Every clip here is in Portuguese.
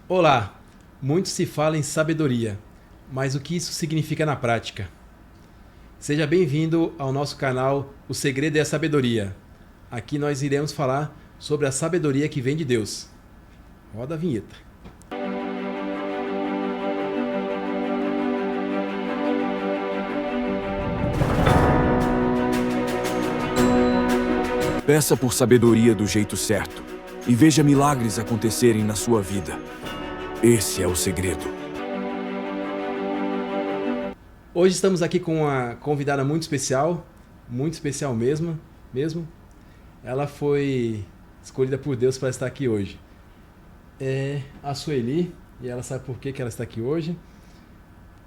Olá, muito se fala em sabedoria, mas o que isso significa na prática? Seja bem-vindo ao nosso canal O Segredo é a Sabedoria. Aqui nós iremos falar sobre a sabedoria que vem de Deus. Roda a vinheta. Peça por sabedoria do jeito certo e veja milagres acontecerem na sua vida. Esse é o segredo. Hoje estamos aqui com uma convidada muito especial mesmo. Ela foi escolhida por Deus para estar aqui hoje. É a Sueli, e ela sabe por que ela está aqui hoje.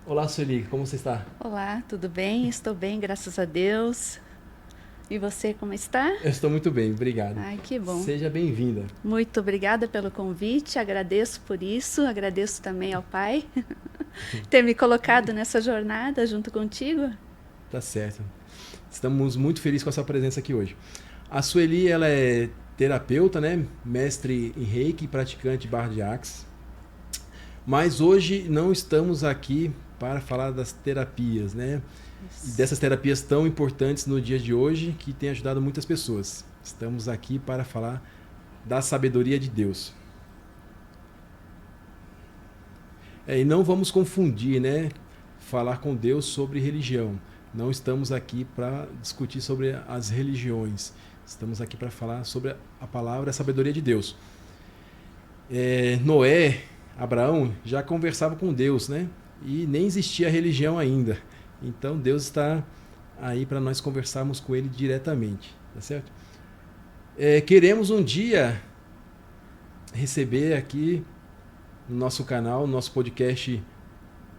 Olá, Sueli, como você está? Olá, tudo bem? Estou bem, graças a Deus. E você, como está? Eu estou muito bem, obrigado. Ai, que bom. Seja bem-vinda. Muito obrigada pelo convite, agradeço por isso, agradeço também ao Pai ter me colocado nessa jornada junto contigo. Tá certo. Estamos muito felizes com a sua presença aqui hoje. A Sueli, ela é terapeuta, né? Mestre em Reiki, praticante de barra de Axis. Mas hoje não estamos aqui para falar das terapias, né? E dessas terapias tão importantes no dia de hoje que tem ajudado muitas pessoas. Estamos aqui para falar da sabedoria de Deus. E não vamos confundir, né? Falar com Deus sobre religião. Não estamos aqui para discutir sobre as religiões. Estamos aqui para falar sobre a palavra, a sabedoria de Deus. Noé, Abraão, já conversava com Deus, né? E nem existia religião ainda. Então Deus está aí para nós conversarmos com Ele diretamente, tá certo? Queremos um dia receber aqui no nosso canal, no nosso podcast,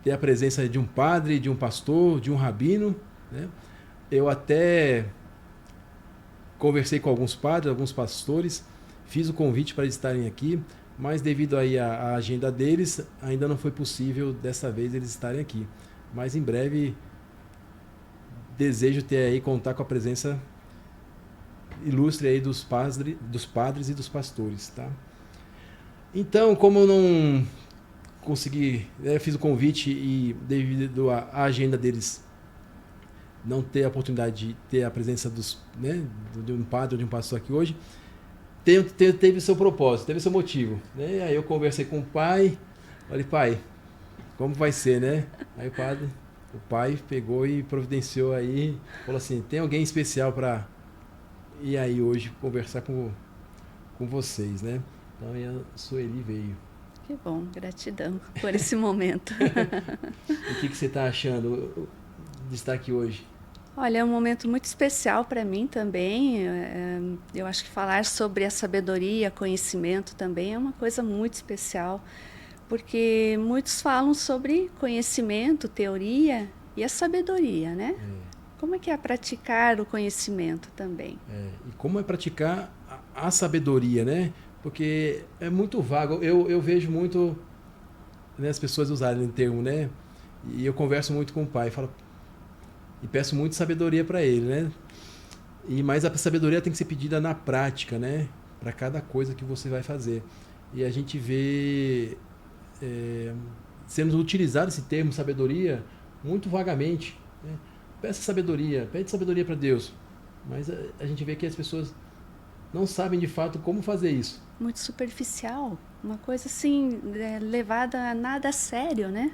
ter a presença de um padre, de um pastor, de um rabino, né? Eu até conversei com alguns padres, alguns pastores, fiz o convite para eles estarem aqui, mas devido aí à agenda deles, ainda não foi possível dessa vez eles estarem aqui. Mas em breve desejo ter aí, contar com a presença ilustre aí dos padres e dos pastores, tá? Então, como eu não consegui, fiz o convite e devido à agenda deles não ter a oportunidade de ter a presença de um padre ou de um pastor aqui hoje, teve seu propósito, teve seu motivo, né? Aí eu conversei com o pai, falei, pai, como vai ser, né? Aí o pai pegou e providenciou aí, falou assim, tem alguém especial para ir aí hoje conversar com vocês, né? Então a Sueli veio. Que bom, gratidão por esse momento. O que você está achando de estar aqui hoje? Olha, é um momento muito especial para mim também. Eu acho que falar sobre a sabedoria, conhecimento também é uma coisa muito especial. Porque muitos falam sobre conhecimento, teoria e a sabedoria, né? Como é que é praticar o conhecimento também? E como é praticar a sabedoria, né? Porque é muito vago. Eu vejo muito, né, as pessoas usarem o termo, né? E eu converso muito com o pai, e peço muito sabedoria para ele, né? Mas a sabedoria tem que ser pedida na prática, né? Para cada coisa que você vai fazer. E a gente vê sendo utilizado esse termo sabedoria muito vagamente, né? Peça sabedoria, pede sabedoria para Deus, mas a gente vê que as pessoas não sabem de fato como fazer isso. Muito superficial, uma coisa assim, levada a nada a sério, né?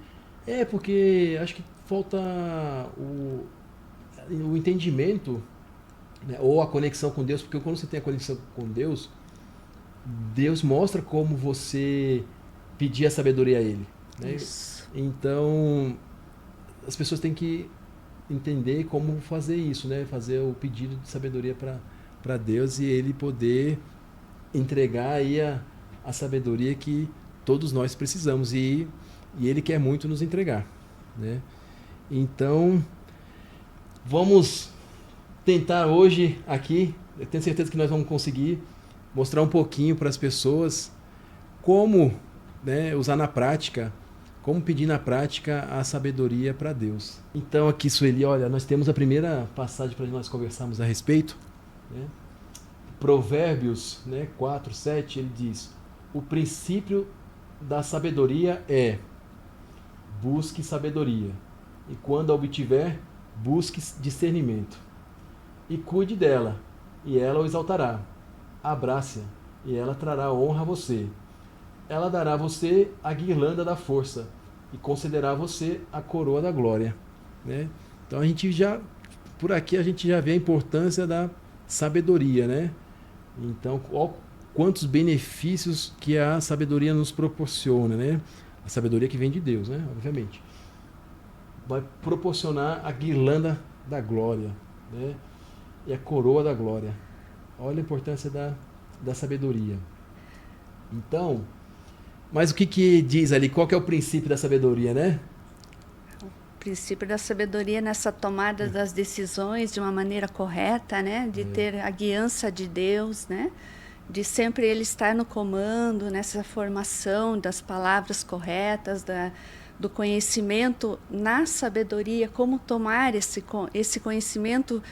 Porque acho que falta o entendimento, né? Ou a conexão com Deus, porque quando você tem a conexão com Deus, Deus mostra como você pedir a sabedoria a Ele, né? Isso. Então, as pessoas têm que entender como fazer isso, né? Fazer o pedido de sabedoria para Deus e Ele poder entregar aí a sabedoria que todos nós precisamos e Ele quer muito nos entregar, né? Então, vamos tentar hoje aqui, eu tenho certeza que nós vamos conseguir mostrar um pouquinho para as pessoas como, né, usar na prática, como pedir na prática a sabedoria para Deus. Então aqui, Sueli, olha, nós temos a primeira passagem para nós conversarmos a respeito, né? Provérbios, né, 4, 7, ele diz, o princípio da sabedoria é: busque sabedoria, e quando a obtiver, busque discernimento. E cuide dela, e ela o exaltará. Abrace-a, e ela trará honra a você. Ela dará a você a guirlanda da força, e concederá a você a coroa da glória. Né? Então por aqui a gente já vê a importância da sabedoria, né? Então, quantos benefícios que a sabedoria nos proporciona, né? A sabedoria que vem de Deus, né? Obviamente. Vai proporcionar a guirlanda da glória, né? E a coroa da glória. Olha a importância da sabedoria. Então, mas o que diz ali? Qual que é o princípio da sabedoria, né? O princípio da sabedoria nessa tomada das decisões de uma maneira correta, né? De ter a guiança de Deus, né? De sempre Ele estar no comando, nessa formação das palavras corretas, do conhecimento na sabedoria, como tomar esse conhecimento,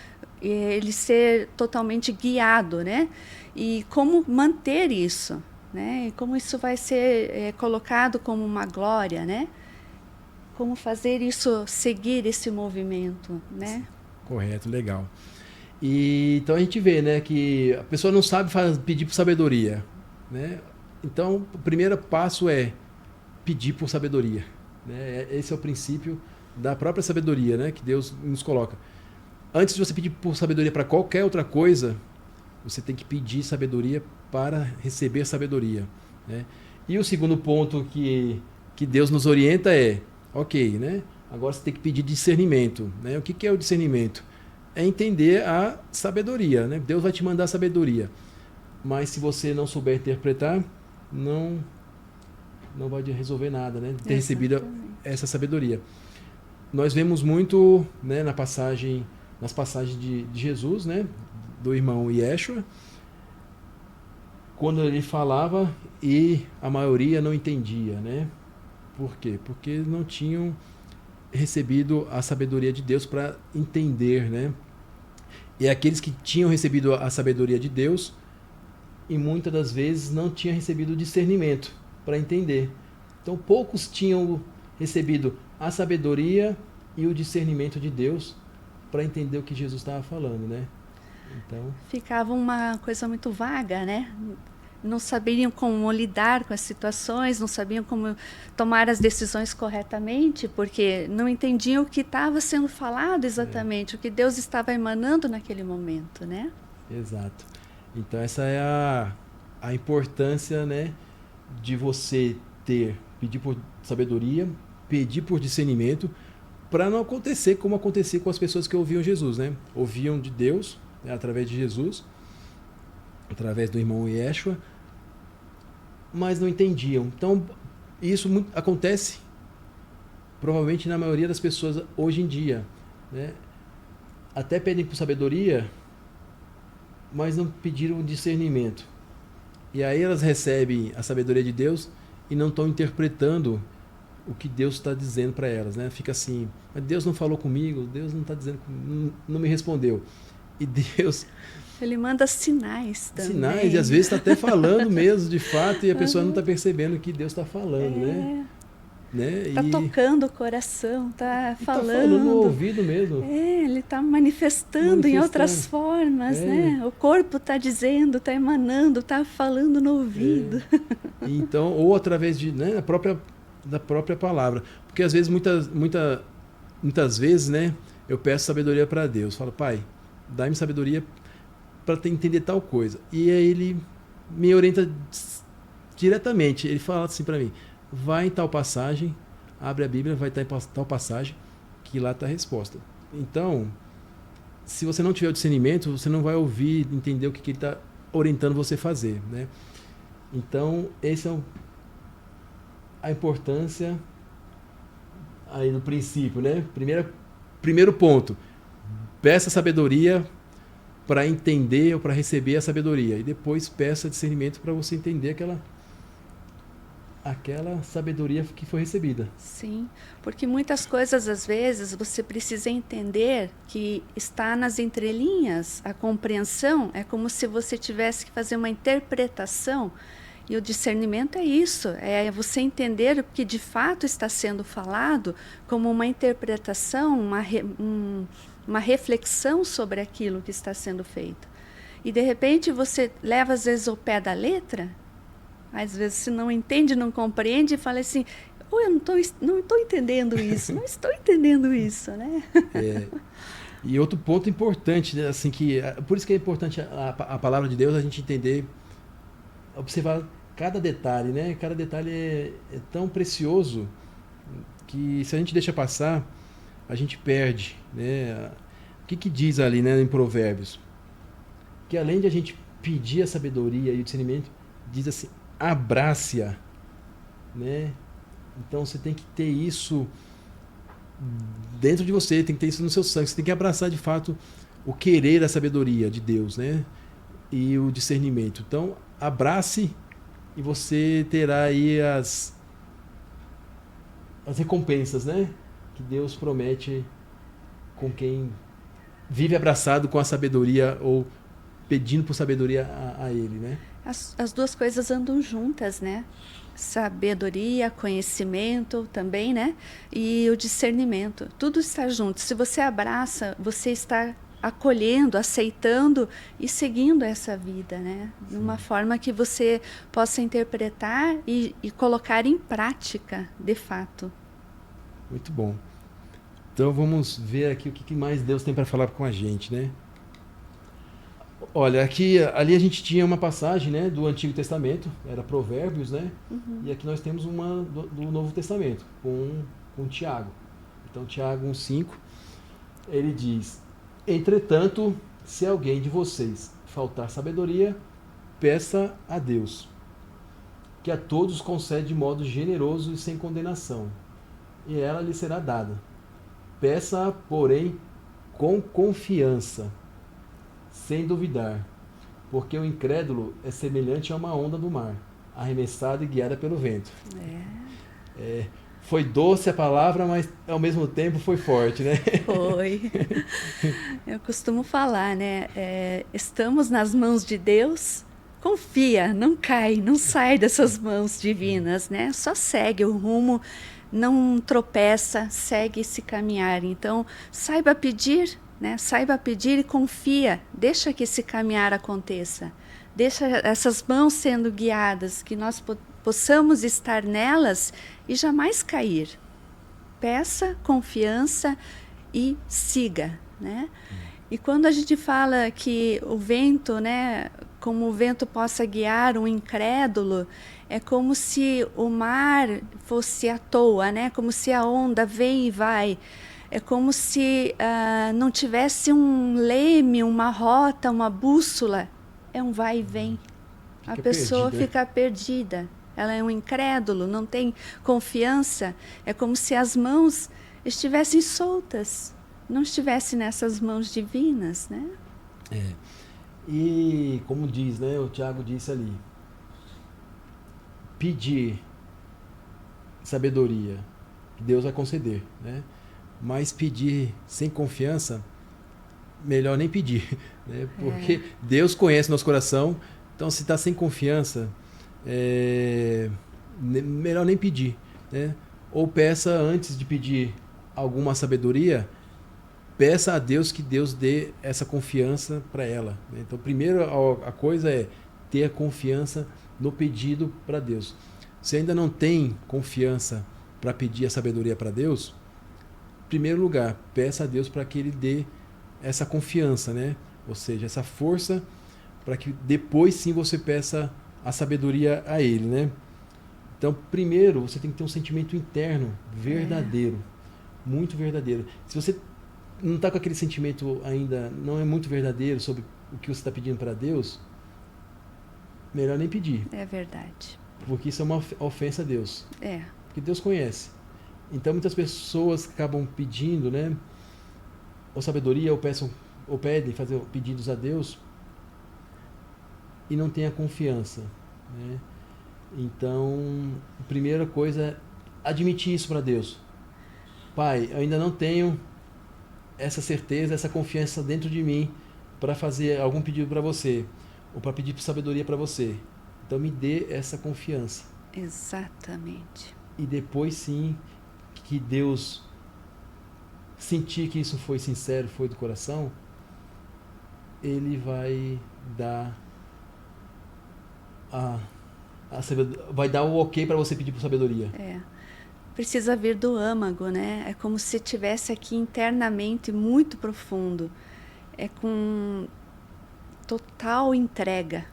ele ser totalmente guiado, né? E como manter isso, né? E como isso vai ser colocado como uma glória, né? Como fazer isso, seguir esse movimento, né? Correto, legal. E então a gente vê, né, que a pessoa não sabe pedir por sabedoria, né? Então o primeiro passo é pedir por sabedoria, né? Esse é o princípio da própria sabedoria, né, que Deus nos coloca. Antes de você pedir por sabedoria para qualquer outra coisa, você tem que pedir sabedoria para receber sabedoria, né? E o segundo ponto que Deus nos orienta é, ok, né? Agora você tem que pedir discernimento, né? O que é o discernimento? É entender a sabedoria, né? Deus vai te mandar sabedoria, mas se você não souber interpretar, não vai resolver nada, né? Ter recebido essa sabedoria. Nós vemos muito, né, nas passagens de Jesus, né, do irmão Yeshua, quando ele falava e a maioria não entendia, né? Por quê? Porque não tinham recebido a sabedoria de Deus para entender, né? E aqueles que tinham recebido a sabedoria de Deus, e muitas das vezes não tinham recebido o discernimento para entender. Então poucos tinham recebido a sabedoria e o discernimento de Deus para entender o que Jesus estava falando, né? Então ficava uma coisa muito vaga, né? Não sabiam como lidar com as situações, não sabiam como tomar as decisões corretamente, porque não entendiam o que estava sendo falado exatamente, o que Deus estava emanando naquele momento, né? Exato. Então essa é a importância, né, de você pedir por sabedoria, pedir por discernimento, para não acontecer como acontecia com as pessoas que ouviam Jesus, né? Ouviam de Deus, né, através de Jesus, através do irmão Yeshua, mas não entendiam. Então, isso acontece provavelmente na maioria das pessoas hoje em dia, né? Até pedem por sabedoria, mas não pediram discernimento. E aí elas recebem a sabedoria de Deus e não estão interpretando o que Deus está dizendo para elas, né? Fica assim, mas Deus não falou comigo, Deus não está dizendo, não me respondeu. E Deus... Ele manda sinais também. Sinais, e às vezes está até falando mesmo, de fato, e a pessoa não está percebendo o que Deus está falando, né? Está tocando o coração, está falando. Está falando no ouvido mesmo. Ele está manifestando em outras formas, né? O corpo está dizendo, está emanando, está falando no ouvido. Então, ou através da própria palavra. Porque às vezes, muitas vezes, né, eu peço sabedoria para Deus. Falo, Pai, dá-me sabedoria para entender tal coisa. E aí ele me orienta diretamente. Ele fala assim para mim, vai em tal passagem, abre a Bíblia, vai estar em tal passagem, que lá está a resposta. Então, se você não tiver o discernimento, você não vai ouvir, entender o que ele está orientando você a fazer, né? Então, esse é a importância aí do princípio, né? Primeiro ponto, peça sabedoria para entender ou para receber a sabedoria. E depois peça discernimento para você entender aquela sabedoria que foi recebida. Sim, porque muitas coisas, às vezes, você precisa entender que está nas entrelinhas. A compreensão é como se você tivesse que fazer uma interpretação E o discernimento é isso, é você entender o que de fato está sendo falado como uma interpretação, uma reflexão sobre aquilo que está sendo feito. E de repente você leva às vezes o pé da letra, às vezes você não entende, não compreende e fala assim, ou eu não estou entendendo isso, não estou entendendo isso, né? E outro ponto importante, né, assim, por isso que é importante a palavra de Deus, a gente entender, observar cada detalhe, né? Cada detalhe é tão precioso que se a gente deixa passar, a gente perde, né? O que diz ali, né, em Provérbios? Que além de a gente pedir a sabedoria e o discernimento, diz assim, abrace-a, né? Então você tem que ter isso dentro de você, tem que ter isso no seu sangue, você tem que abraçar de fato o querer, a sabedoria de Deus, né? E o discernimento. Então, abrace e você terá aí as recompensas, né? Que Deus promete com quem vive abraçado com a sabedoria ou pedindo por sabedoria a Ele, né? As duas coisas andam juntas, né? Sabedoria, conhecimento também, né? E o discernimento. Tudo está junto. Se você abraça, você está acolhendo, aceitando e seguindo essa vida, né? De uma forma que você possa interpretar e colocar em prática, de fato. Muito bom. Então vamos ver aqui o que mais Deus tem para falar com a gente, né? Olha, ali a gente tinha uma passagem, né, do Antigo Testamento, era Provérbios, né? E aqui nós temos uma do Novo Testamento, com Tiago. Então, Tiago 1,5, ele diz: entretanto, se alguém de vocês faltar sabedoria, peça a Deus, que a todos concede de modo generoso e sem condenação, e ela lhe será dada. Peça, porém, com confiança, sem duvidar, porque o incrédulo é semelhante a uma onda do mar, arremessada e guiada pelo vento. Foi doce a palavra, mas ao mesmo tempo foi forte, né? Foi. Eu costumo falar, né? Estamos nas mãos de Deus, confia, não cai, não sai dessas mãos divinas, né? Só segue o rumo, não tropeça, segue esse caminhar. Então, saiba pedir, né? Saiba pedir e confia, deixa que esse caminhar aconteça, deixa essas mãos sendo guiadas, que nós possamos estar nelas e jamais cair. Peça, confiança e siga, né? E quando a gente fala que o vento, né, como o vento possa guiar um incrédulo, é como se o mar fosse à toa, né? Como se a onda vem e vai. É como se não tivesse um leme, uma rota, uma bússola. É um vai e vem. A pessoa fica perdida. Ela é um incrédulo, não tem confiança. É como se as mãos estivessem soltas, não estivessem nessas mãos divinas, né? E como diz, né? O Tiago disse ali: pedir sabedoria, que Deus vai conceder, né? Mas pedir sem confiança, melhor nem pedir, né? Porque Deus conhece nosso coração, então se está sem confiança, melhor nem pedir, né? Ou peça, antes de pedir alguma sabedoria, peça a Deus que Deus dê essa confiança para ela, né? Então, primeiro a coisa é ter a confiança no pedido para Deus. Se ainda não tem confiança para pedir a sabedoria para Deus, em primeiro lugar, peça a Deus para que Ele dê essa confiança, né? Ou seja, essa força para que depois sim você peça a sabedoria a Ele, né? Então, primeiro, você tem que ter um sentimento interno verdadeiro, muito verdadeiro. Se você não está com aquele sentimento ainda, não é muito verdadeiro sobre o que você está pedindo para Deus, melhor nem pedir. É verdade. Porque isso é uma ofensa a Deus. Porque Deus conhece. Então, muitas pessoas acabam pedindo, né, ou sabedoria, ou pedem fazer pedidos a Deus e não tem a confiança, né? Então, a primeira coisa é admitir isso para Deus. Pai, eu ainda não tenho essa certeza, essa confiança dentro de mim para fazer algum pedido para você, ou para pedir sabedoria para você. Então me dê essa confiança. Exatamente. E depois sim, que Deus sentir que isso foi sincero, foi do coração, Ele vai dar vai dar o ok para você pedir por sabedoria. Precisa vir do âmago, né? É como se tivesse aqui internamente muito profundo. É com total entrega.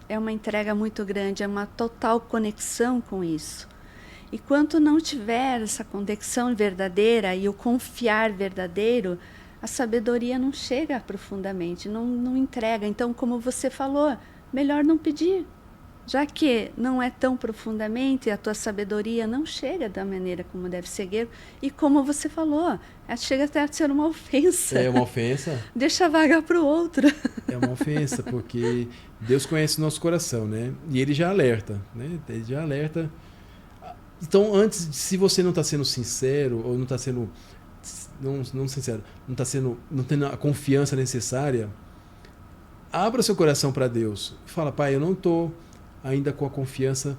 É uma entrega muito grande, é uma total conexão com isso. E quando não tiver essa conexão verdadeira e o confiar verdadeiro, a sabedoria não chega profundamente, não entrega. Então, como você falou, melhor não pedir. Já que não é tão profundamente, a tua sabedoria não chega da maneira como deve ser. E como você falou, chega até a ser uma ofensa. É uma ofensa. Deixa vaga para o outro. É uma ofensa, porque Deus conhece o nosso coração, né? E Ele já alerta, né? Ele já alerta. Então, antes, se você não está sendo sincero, ou não está sendo... Não sincero, não tendo a confiança necessária, abra seu coração para Deus. Fala, Pai, eu não estou ainda com a confiança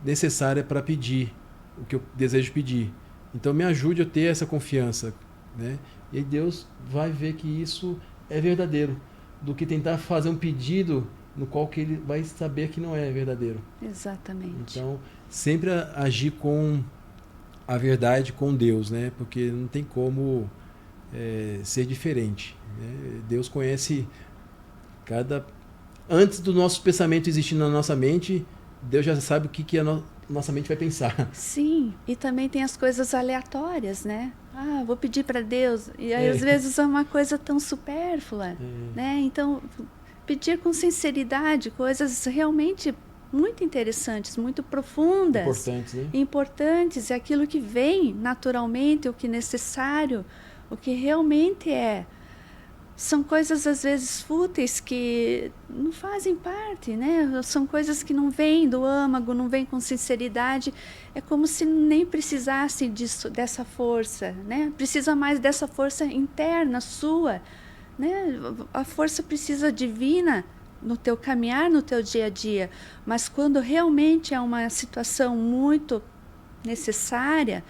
necessária para pedir o que eu desejo pedir. Então me ajude a ter essa confiança, né? E aí Deus vai ver que isso é verdadeiro, do que tentar fazer um pedido no qual que Ele vai saber que não é verdadeiro. Exatamente. Então, sempre agir com a verdade com Deus, né? Porque não tem como ser diferente, né? Deus conhece antes do nosso pensamento existir na nossa mente, Deus já sabe o que a nossa mente vai pensar. Sim, e também tem as coisas aleatórias, né? Vou pedir para Deus. E aí, às vezes, é uma coisa tão supérflua, né? Então, pedir com sinceridade coisas realmente muito interessantes, muito profundas. Importantes, né? Importantes, é aquilo que vem naturalmente, o que é necessário, o que realmente é. São coisas, às vezes, fúteis que não fazem parte, né? São coisas que não vêm do âmago, não vêm com sinceridade. É como se nem precisasse dessa força, né? Precisa mais dessa força interna sua, né? A força precisa divina no teu caminhar, no teu dia a dia. Mas quando realmente é uma situação muito necessária,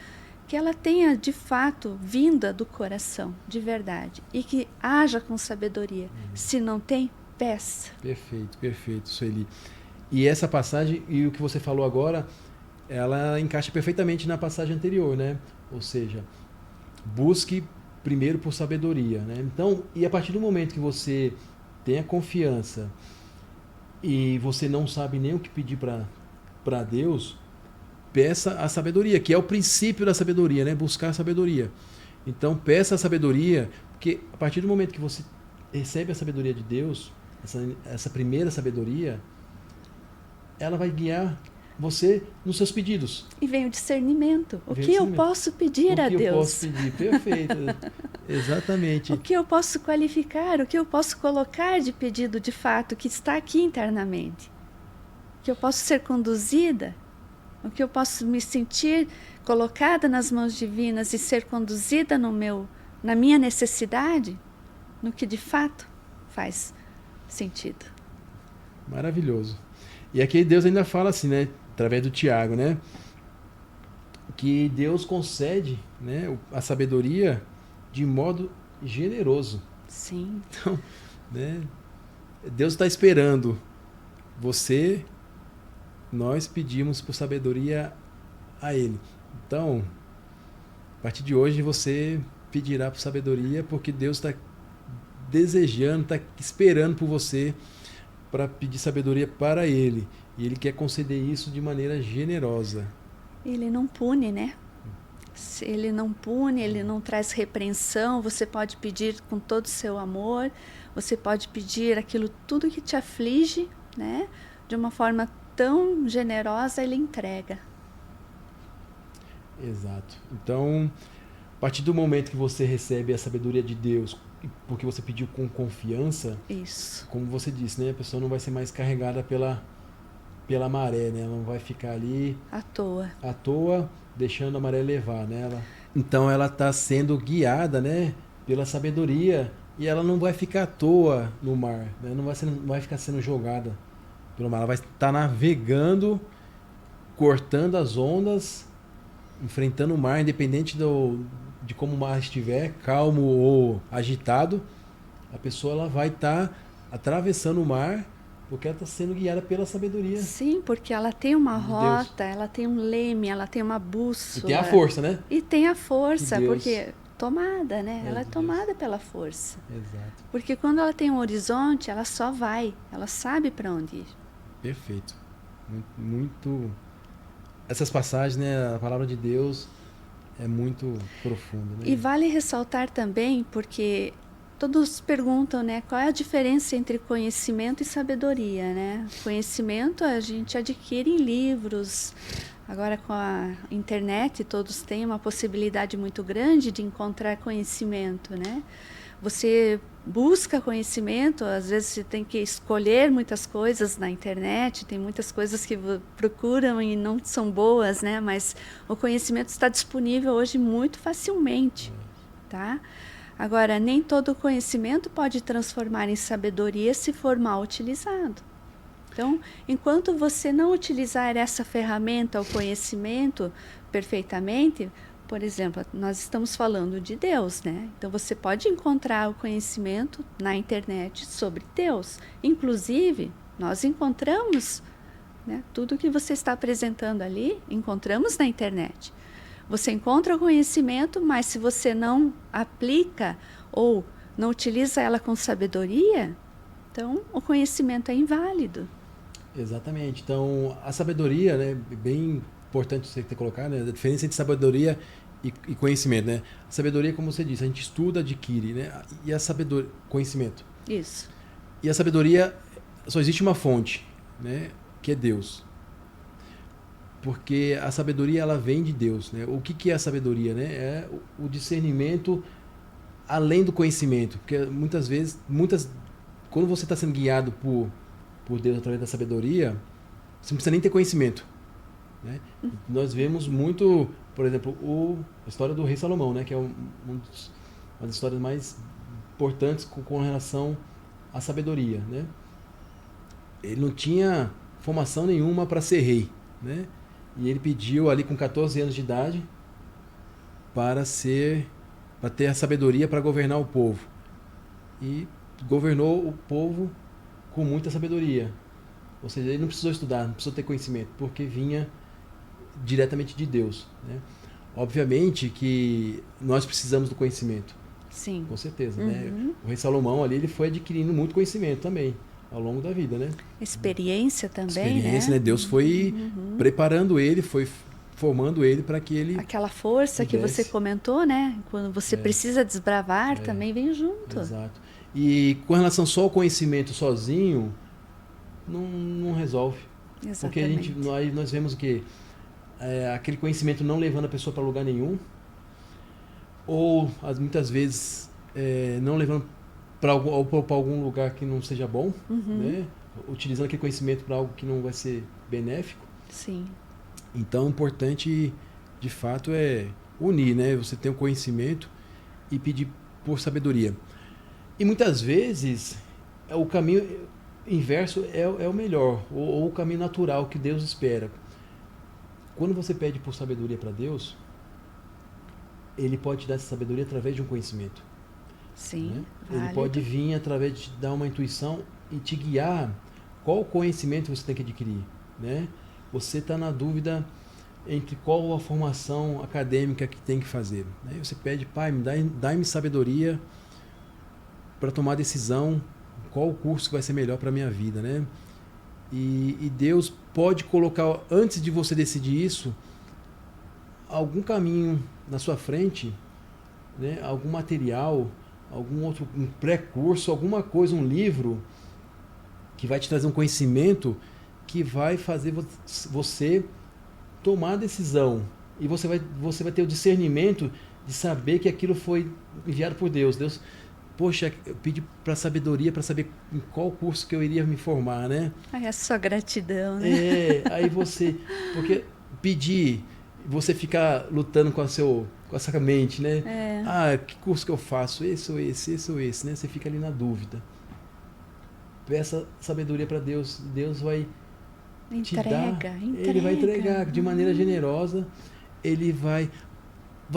que ela tenha, de fato, vinda do coração, de verdade. E que haja com sabedoria. Se não tem, peça. Perfeito, Sueli. E essa passagem, e o que você falou agora, ela encaixa perfeitamente na passagem anterior, né? Ou seja, busque primeiro por sabedoria, né? Então, e a partir do momento que você tem a confiança e você não sabe nem o que pedir para Deus, peça a sabedoria, que é o princípio da sabedoria, né? Buscar a sabedoria. Então, peça a sabedoria, porque a partir do momento que você recebe a sabedoria de Deus, essa primeira sabedoria, ela vai guiar você nos seus pedidos. E vem o discernimento. O que eu posso pedir a Deus? O que eu posso pedir? Perfeito. Exatamente. O que eu posso qualificar, o que eu posso colocar de pedido de fato, que está aqui internamente. Que eu posso ser conduzida, o que eu posso me sentir colocada nas mãos divinas e ser conduzida na minha necessidade, no que de fato faz sentido. Maravilhoso. E aqui Deus ainda fala assim, né, através do Tiago, né, que Deus concede, né, a sabedoria de modo generoso. Sim. Então, né, Deus está esperando você. Nós pedimos por sabedoria a Ele. Então, a partir de hoje você pedirá por sabedoria, porque Deus está desejando, está esperando por você para pedir sabedoria para Ele. E Ele quer conceder isso de maneira generosa. Ele não pune, né? Ele não pune, Ele não traz repreensão. Você pode pedir com todo o seu amor, você pode pedir aquilo tudo que te aflige, né? De uma forma tão generosa, Ele entrega. Exato. Então, a partir do momento que você recebe a sabedoria de Deus, porque você pediu com confiança, isso, como você disse, né, a pessoa não vai ser mais carregada pela maré, né? Ela não vai ficar ali à toa, deixando a maré levar, né? Então ela está sendo guiada, né, pela sabedoria, e ela não vai ficar à toa no mar, né? Não vai ficar sendo jogada pelo mar. Ela vai estar navegando, cortando as ondas, enfrentando o mar, independente de como o mar estiver, calmo ou agitado. A pessoa ela vai estar atravessando o mar porque ela está sendo guiada pela sabedoria. Sim, porque ela tem uma De rota, ela tem um leme, ela tem uma E bússola. tem a força, né? E tem a força, Que Deus. porque tomada, né? Ela é Deus. tomada pela força. Exato. Porque quando ela tem um horizonte, ela só vai, ela sabe para onde ir. Perfeito. Muito. Essas passagens, né? A palavra de Deus é muito profunda, né? E vale ressaltar também, porque todos perguntam, né, qual é a diferença entre conhecimento e sabedoria, né? Conhecimento a gente adquire em livros. Agora com a internet todos têm uma possibilidade muito grande de encontrar conhecimento, né? Você busca conhecimento, às vezes você tem que escolher muitas coisas na internet, tem muitas coisas que procuram e não são boas, né? Mas o conhecimento está disponível hoje muito facilmente, tá? Agora, nem todo conhecimento pode transformar em sabedoria se for mal utilizado. Então, enquanto você não utilizar essa ferramenta, o conhecimento, perfeitamente, por exemplo, nós estamos falando de Deus, né? Então, você pode encontrar o conhecimento na internet sobre Deus. Inclusive, nós encontramos, né, tudo que você está apresentando ali, encontramos na internet. Você encontra o conhecimento, mas se você não aplica ou não utiliza ela com sabedoria, então o conhecimento é inválido. Exatamente. Então, a sabedoria, né, bem importante você ter colocado, né, a diferença entre sabedoria e conhecimento, né? A sabedoria, como você disse, a gente estuda, adquire, né? E a sabedoria, conhecimento. Isso. E a sabedoria, só existe uma fonte, né, que é Deus. Porque a sabedoria ela vem de Deus, né? O que é a sabedoria, né? É o discernimento além do conhecimento, porque muitas vezes, quando você está sendo guiado por Deus através da sabedoria, você não precisa nem ter conhecimento, né? Nós vemos muito, por exemplo, a história do rei Salomão, né? Que é uma das histórias mais importantes com relação à sabedoria, né? Ele não tinha formação nenhuma para ser rei, né? E ele pediu ali com 14 anos de idade para ter a sabedoria para governar o povo. E governou o povo com muita sabedoria. Ou seja, ele não precisou estudar, não precisou ter conhecimento, porque vinha diretamente de Deus, né? Obviamente que nós precisamos do conhecimento. Sim. Com certeza, né? O rei Salomão ali, ele foi adquirindo muito conhecimento também ao longo da vida, né? Experiência também, Experiência, né? Deus foi preparando ele, foi formando ele para que ele... Aquela força que você comentou, né? Quando você precisa desbravar, também vem junto. Exato. E com relação só ao conhecimento sozinho, não resolve. Exatamente. Porque nós vemos o quê? Aquele conhecimento não levando a pessoa para lugar nenhum, ou muitas vezes não levando para algum lugar que não seja bom, né? Utilizando aquele conhecimento para algo que não vai ser benéfico. Sim. Então, o importante, de fato, é unir, né? Você ter o conhecimento e pedir por sabedoria. E muitas vezes, o caminho inverso é o melhor, ou o caminho natural que Deus espera. Quando você pede por sabedoria para Deus, Ele pode te dar essa sabedoria através de um conhecimento. Sim, né? válido. Ele pode vir através de te dar uma intuição e te guiar qual conhecimento você tem que adquirir, né? Você está na dúvida entre qual a formação acadêmica que tem que fazer, né? Você pede, Pai, dá-me sabedoria para tomar decisão, qual o curso que vai ser melhor para a minha vida, né? E Deus pode colocar, antes de você decidir isso, algum caminho na sua frente, né? Algum material, algum outro, um pré-curso, alguma coisa, um livro que vai te trazer um conhecimento que vai fazer você tomar a decisão. E você vai ter o discernimento de saber que aquilo foi enviado por Deus. Deus, poxa, eu pedi para sabedoria para saber em qual curso que eu iria me formar, né? Ai, a sua gratidão, né? Aí porque pedir, você ficar lutando com essa mente, né? Que curso que eu faço? Esse ou esse, né? Você fica ali na dúvida. peça sabedoria para Deus. Deus vai te dar. Entrega. Ele vai entregar de maneira generosa. Ele vai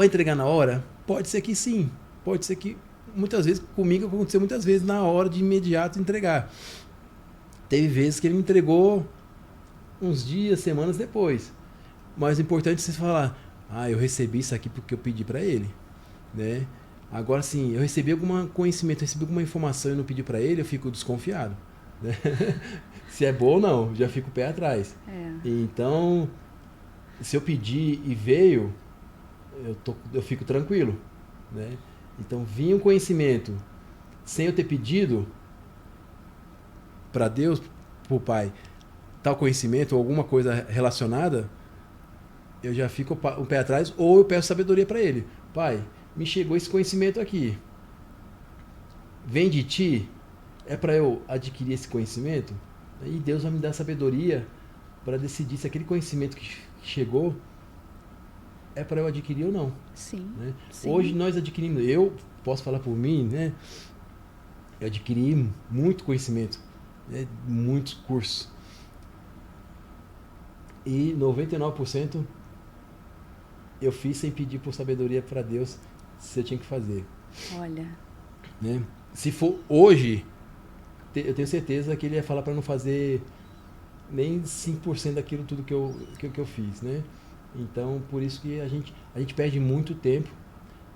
entregar na hora? Pode ser que sim. Pode ser que muitas vezes, comigo aconteceu muitas vezes, na hora de imediato entregar. Teve vezes que ele me entregou uns dias, semanas depois. Mas o importante é você falar, eu recebi isso aqui porque eu pedi para ele, né? Agora sim, eu recebi algum conhecimento, recebi alguma informação e não pedi para ele, eu fico desconfiado, né? Se é bom ou não, já fico o pé atrás. Então, se eu pedir e veio, eu fico tranquilo, né? Então, vinha um conhecimento sem eu ter pedido para Deus, para o Pai, tal conhecimento ou alguma coisa relacionada, eu já fico o pé atrás, ou eu peço sabedoria para ele. Pai, me chegou esse conhecimento aqui. Vem de ti? É para eu adquirir esse conhecimento? E Deus vai me dar sabedoria para decidir se aquele conhecimento que chegou é para eu adquirir ou não. Sim, né? sim. Hoje nós adquirimos, eu posso falar por mim, né? Eu adquiri muito conhecimento, né? Muitos cursos. E 99% eu fiz sem pedir por sabedoria para Deus se eu tinha que fazer. Olha. Né? Se for hoje, eu tenho certeza que ele ia falar para não fazer nem 5% daquilo tudo que eu fiz, né? Então, por isso que a gente perde muito tempo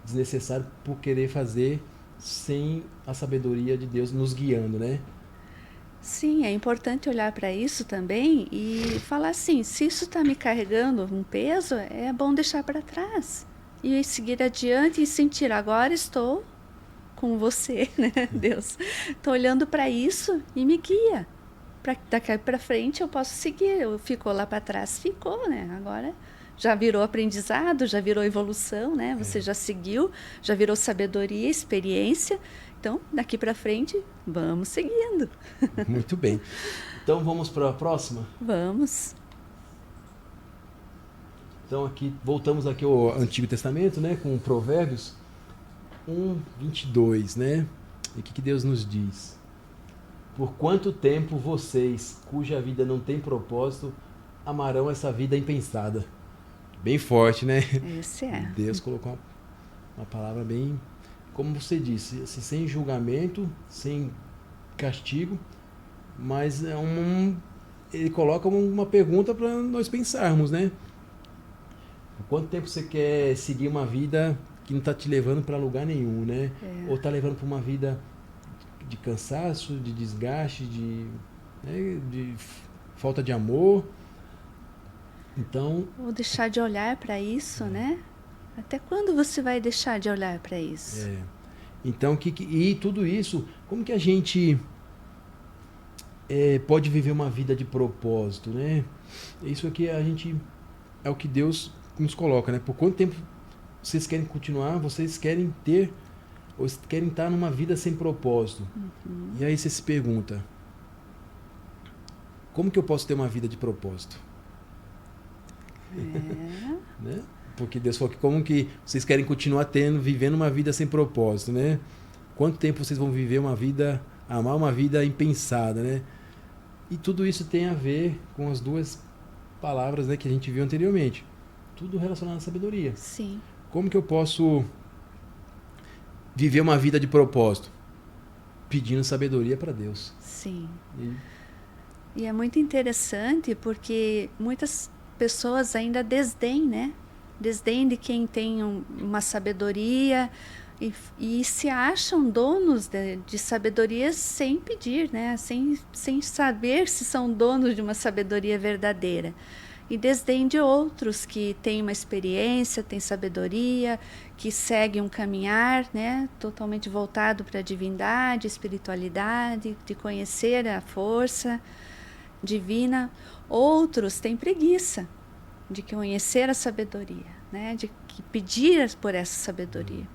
desnecessário por querer fazer sem a sabedoria de Deus nos guiando, né? Sim, é importante olhar para isso também e falar assim, se isso está me carregando um peso, é bom deixar para trás e seguir adiante e sentir, agora estou com você, né, Deus? Estou olhando para isso e me guia. Daqui para frente eu posso seguir, ficou lá para trás, ficou, né? Agora já virou aprendizado, já virou evolução, né? Você já seguiu, já virou sabedoria, experiência. Então, daqui para frente, vamos seguindo. Muito bem. Então, vamos para a próxima? Vamos. Então, voltamos aqui ao Antigo Testamento, né? Com Provérbios 1:22, né? E o que Deus nos diz? Por quanto tempo vocês, cuja vida não tem propósito, amarão essa vida impensada? Bem forte, né? Esse é. Deus colocou uma palavra bem, como você disse, assim, sem julgamento, sem castigo, mas ele coloca uma pergunta para nós pensarmos, né? Por quanto tempo você quer seguir uma vida que não está te levando para lugar nenhum, né? Ou está levando para uma vida de cansaço, de desgaste, de falta de amor. Então, ou deixar de olhar para isso, né? Até quando você vai deixar de olhar para isso? Então, e tudo isso, como que a gente pode viver uma vida de propósito, né? Isso aqui é o que Deus nos coloca, né? Por quanto tempo vocês querem continuar, vocês querem ter, ou querem estar numa vida sem propósito? E aí você se pergunta, como que eu posso ter uma vida de propósito? Né? Porque Deus falou que como que vocês querem continuar vivendo uma vida sem propósito, né? Quanto tempo vocês vão viver amar uma vida impensada, né? E tudo isso tem a ver com as duas palavras, né, que a gente viu anteriormente. Tudo relacionado à sabedoria. Sim. Como que eu posso viver uma vida de propósito? Pedindo sabedoria para Deus. Sim. E é muito interessante porque muitas pessoas ainda desdêm, né? Desdém de quem tem uma sabedoria e se acham donos de sabedoria sem pedir, né? Sem saber se são donos de uma sabedoria verdadeira. E desdém de outros que têm uma experiência, têm sabedoria, que seguem um caminhar, né? Totalmente voltado para a divindade, espiritualidade, de conhecer a força divina. Outros têm preguiça de conhecer a sabedoria, né? De pedir por essa sabedoria.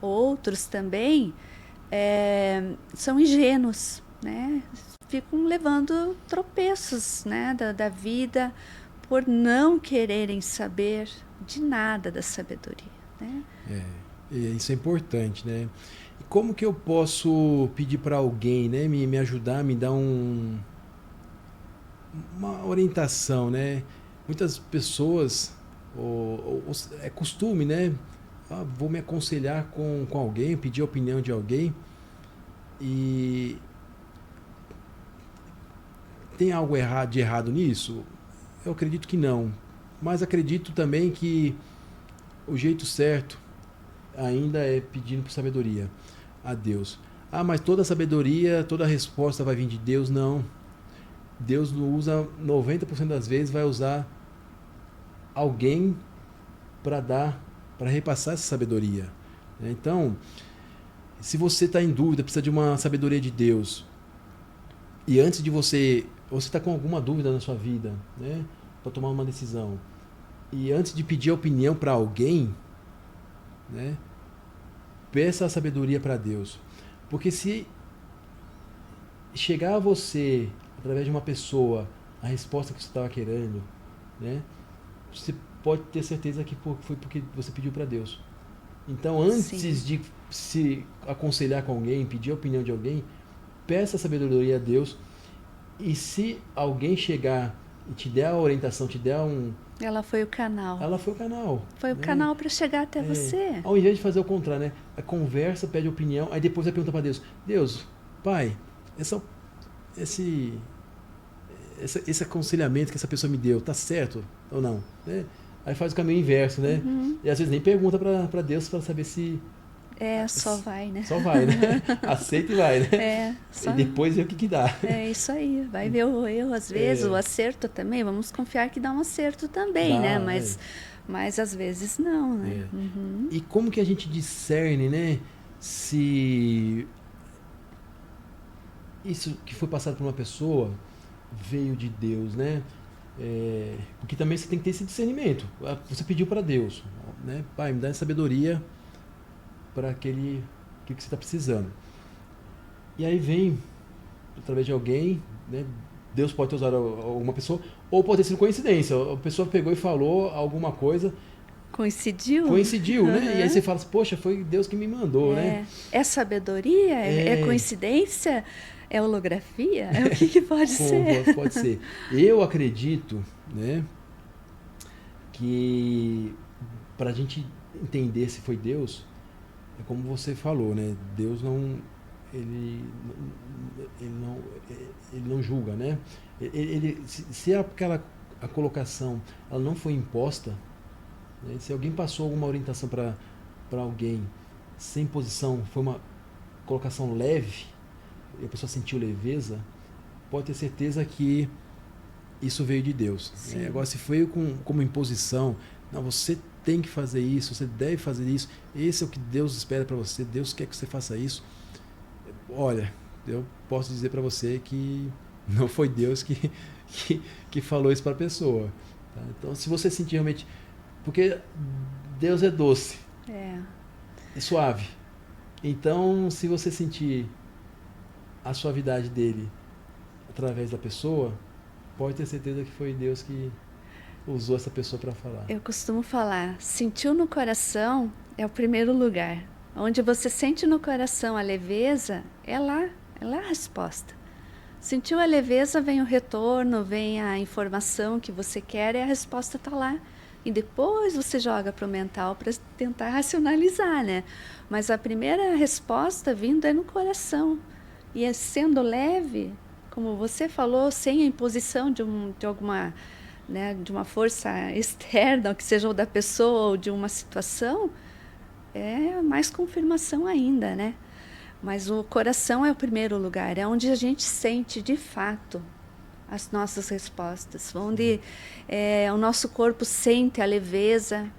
Outros também são ingênuos, né? Ficam levando tropeços, né? da vida por não quererem saber de nada da sabedoria, né? E isso é importante, né? E como que eu posso pedir para alguém, né, me ajudar, me dar uma orientação, né? Muitas pessoas, é costume, né? Vou me aconselhar com alguém, pedir a opinião de alguém e tem algo de errado nisso? Eu acredito que não, mas acredito também que o jeito certo ainda é pedindo por sabedoria a Deus. Mas toda sabedoria, toda resposta vai vir de Deus? Não. Deus não usa, 90% das vezes vai usar alguém para repassar essa sabedoria. Então, se você está em dúvida, precisa de uma sabedoria de Deus, e antes de você está com alguma dúvida na sua vida, né, para tomar uma decisão, e antes de pedir opinião para alguém, né, peça a sabedoria para Deus. Porque se chegar a você, através de uma pessoa, a resposta que você estava querendo, né, você pode ter certeza que foi porque você pediu para Deus. Então, antes de se aconselhar com alguém, pedir a opinião de alguém, peça a sabedoria a Deus. E se alguém chegar e te der a orientação, te der Ela foi o canal. Ela foi o canal. Foi o canal para chegar até você. Ao invés de fazer o contrário, né? A conversa, pede opinião, aí depois vai perguntar para Deus: Deus, Pai, esse aconselhamento que essa pessoa me deu, tá certo ou não? Né? Aí faz o caminho inverso, né? E às vezes nem pergunta para Deus para saber se... Só vai, né? Só vai, né? Aceita e vai, né? E depois vê o que dá. É isso aí. Vai ver o erro, às vezes, o acerto também. Vamos confiar que dá um acerto também, né? Mas às vezes não, né? E como que a gente discerne, né? Se isso que foi passado por uma pessoa veio de Deus, né? Porque também você tem que ter esse discernimento. Você pediu para Deus, né? Pai, me dá sabedoria para aquele que você está precisando. E aí vem, através de alguém, né? Deus pode ter usado alguma pessoa, ou pode ter sido coincidência. A pessoa pegou e falou alguma coisa. Coincidiu, né? E aí você fala assim, poxa, foi Deus que me mandou, né? É sabedoria? É coincidência? É holografia? O que pode ser? Pode ser. Eu acredito, né, que para a gente entender se foi Deus, é como você falou, né? Deus ele não julga, né? Se a colocação ela não foi imposta, né? Se alguém passou alguma orientação para alguém sem posição, foi uma colocação leve, e a pessoa sentiu leveza, pode ter certeza que isso veio de Deus. Agora, se foi como imposição, não, você tem que fazer isso, você deve fazer isso, esse é o que Deus espera para você, Deus quer que você faça isso. Olha, eu posso dizer para você que não foi Deus que falou isso para a pessoa. Tá? Então, se você sentir realmente... Porque Deus é doce, é suave. Então, se você sentir a suavidade dele através da pessoa, pode ter certeza que foi Deus que usou essa pessoa para falar. Eu costumo falar, sentiu no coração é o primeiro lugar. Onde você sente no coração a leveza, é lá a resposta. Sentiu a leveza, vem o retorno, vem a informação que você quer e a resposta está lá. E depois você joga para o mental para tentar racionalizar, né? Mas a primeira resposta vindo é no coração. E sendo leve, como você falou, sem a imposição de alguma, né, de uma força externa, que seja ou da pessoa ou de uma situação, é mais confirmação ainda, né? Mas o coração é o primeiro lugar, é onde a gente sente de fato as nossas respostas, onde o nosso corpo sente a leveza,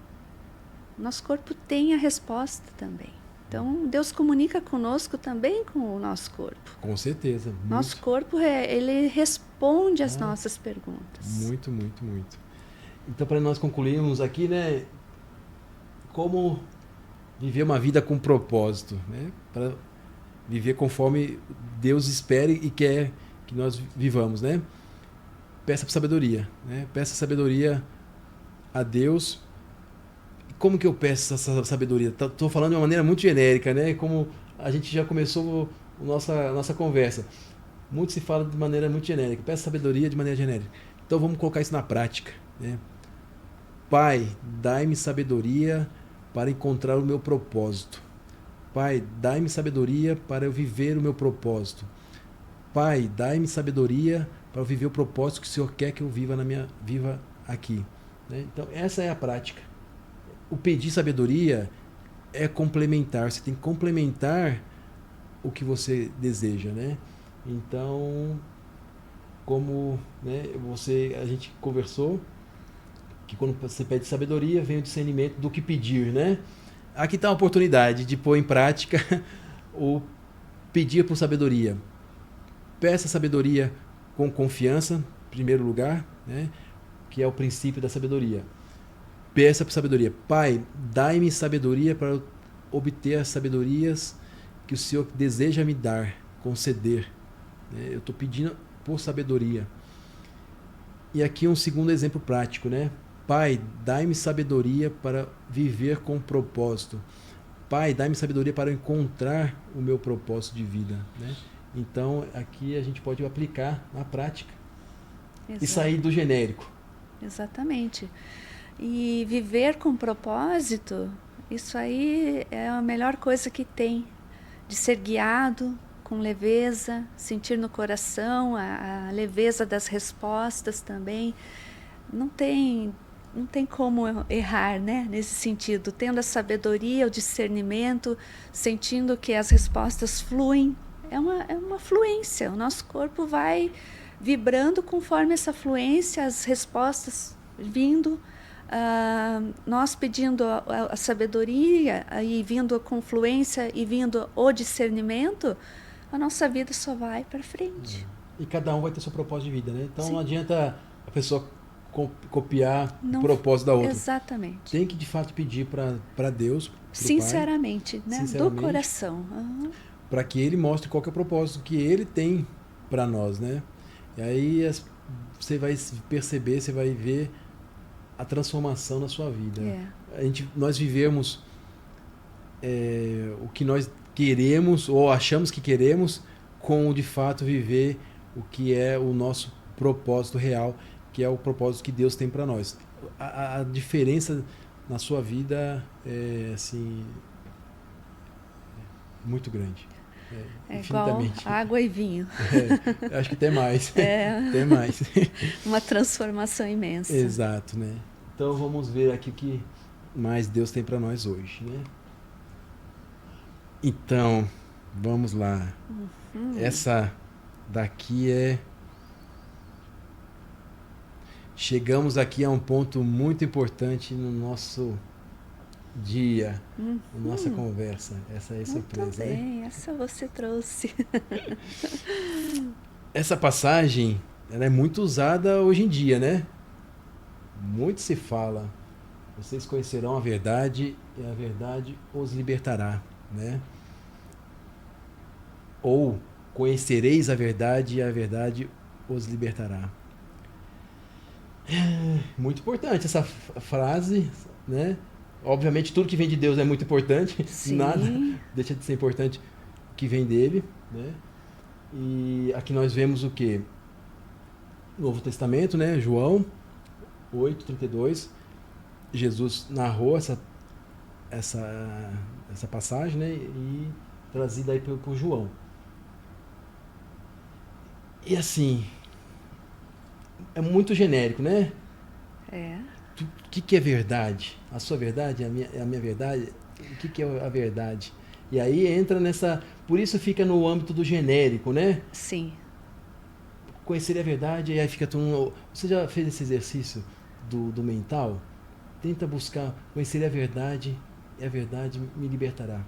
o nosso corpo tem a resposta também. Então, Deus comunica conosco também com o nosso corpo. Com certeza. Muito. Nosso corpo, ele responde às nossas perguntas. Muito, muito, muito. Então, para nós concluirmos aqui, né, como viver uma vida com propósito, né, para viver conforme Deus espera e quer que nós vivamos, né? Peça sabedoria, né? Peça sabedoria a Deus. Como que eu peço essa sabedoria? Estou falando de uma maneira muito genérica, né? Como a gente já começou a nossa conversa. Muito se fala de maneira muito genérica. Peça sabedoria de maneira genérica. Então vamos colocar isso na prática, né? Pai, dai-me sabedoria para encontrar o meu propósito. Pai, dai-me sabedoria para eu viver o meu propósito. Pai, dai-me sabedoria para eu viver o propósito que o Senhor quer que eu viva aqui, né? Então essa é a prática. O pedir sabedoria é complementar. Você tem que complementar o que você deseja, né? Então, como, né, a gente conversou que quando você pede sabedoria, vem o discernimento do que pedir, né? Aqui está a oportunidade de pôr em prática o pedir por sabedoria. Peça sabedoria com confiança, em primeiro lugar, né? Que é o princípio da sabedoria. Peça por sabedoria. Pai, dai-me sabedoria para obter as sabedorias que o Senhor deseja me dar, conceder. Eu estou pedindo por sabedoria. E aqui um segundo exemplo prático, né? Pai, dai-me sabedoria para viver com propósito. Pai, dai-me sabedoria para encontrar o meu propósito de vida, né? Então, aqui a gente pode aplicar na prática. Exato. E sair do genérico. Exatamente. E viver com propósito, isso aí é a melhor coisa que tem. De ser guiado com leveza, sentir no coração a leveza das respostas também. Não tem como errar, né, nesse sentido. Tendo a sabedoria, o discernimento, sentindo que as respostas fluem. É uma fluência. O nosso corpo vai vibrando conforme essa fluência, as respostas vindo. Nós pedindo a sabedoria, aí vindo a confluência e vindo o discernimento, a nossa vida só vai para frente. E cada um vai ter seu propósito de vida, né? Então Sim. Não adianta a pessoa copiar o propósito da outra. Exatamente. Tem que de fato pedir para Deus, sinceramente, Pai, né? Sinceramente, do coração. Para que Ele mostre qual que é o propósito que Ele tem para nós, né? E aí você vai perceber, você vai ver a transformação na sua vida. Nós vivemos o que nós queremos ou achamos que queremos, com de fato viver o que é o nosso propósito real, que é o propósito que Deus tem para nós. A diferença na sua vida é assim muito grande. Infinitamente. Igual água e vinho. Acho que até mais. Até mais. Uma transformação imensa. Exato, né? Então vamos ver aqui o que mais Deus tem para nós hoje, né? Então, vamos lá. Essa daqui chegamos aqui a um ponto muito importante no nosso dia, na nossa conversa. Essa é a surpresa, muito bem, né? Essa você trouxe. Essa passagem, ela é muito usada hoje em dia, né? Muito se fala. Vocês conhecerão a verdade e a verdade os libertará, né? Ou conhecereis a verdade e a verdade os libertará. Muito importante essa frase, né? Obviamente tudo que vem de Deus é muito importante. Sim. Nada deixa de ser importante o que vem dele, né? E aqui nós vemos o quê? Novo Testamento, né? João 8:32. Jesus narrou essa passagem, né? E trazida aí por João. E assim, é muito genérico, né? O que é verdade? A sua verdade? A minha verdade? O que é a verdade? E aí entra nessa... Por isso fica no âmbito do genérico, né? Sim. Conhecer a verdade, e aí fica tudo... Você já fez esse exercício do mental? Tenta buscar conhecer a verdade, e a verdade me libertará.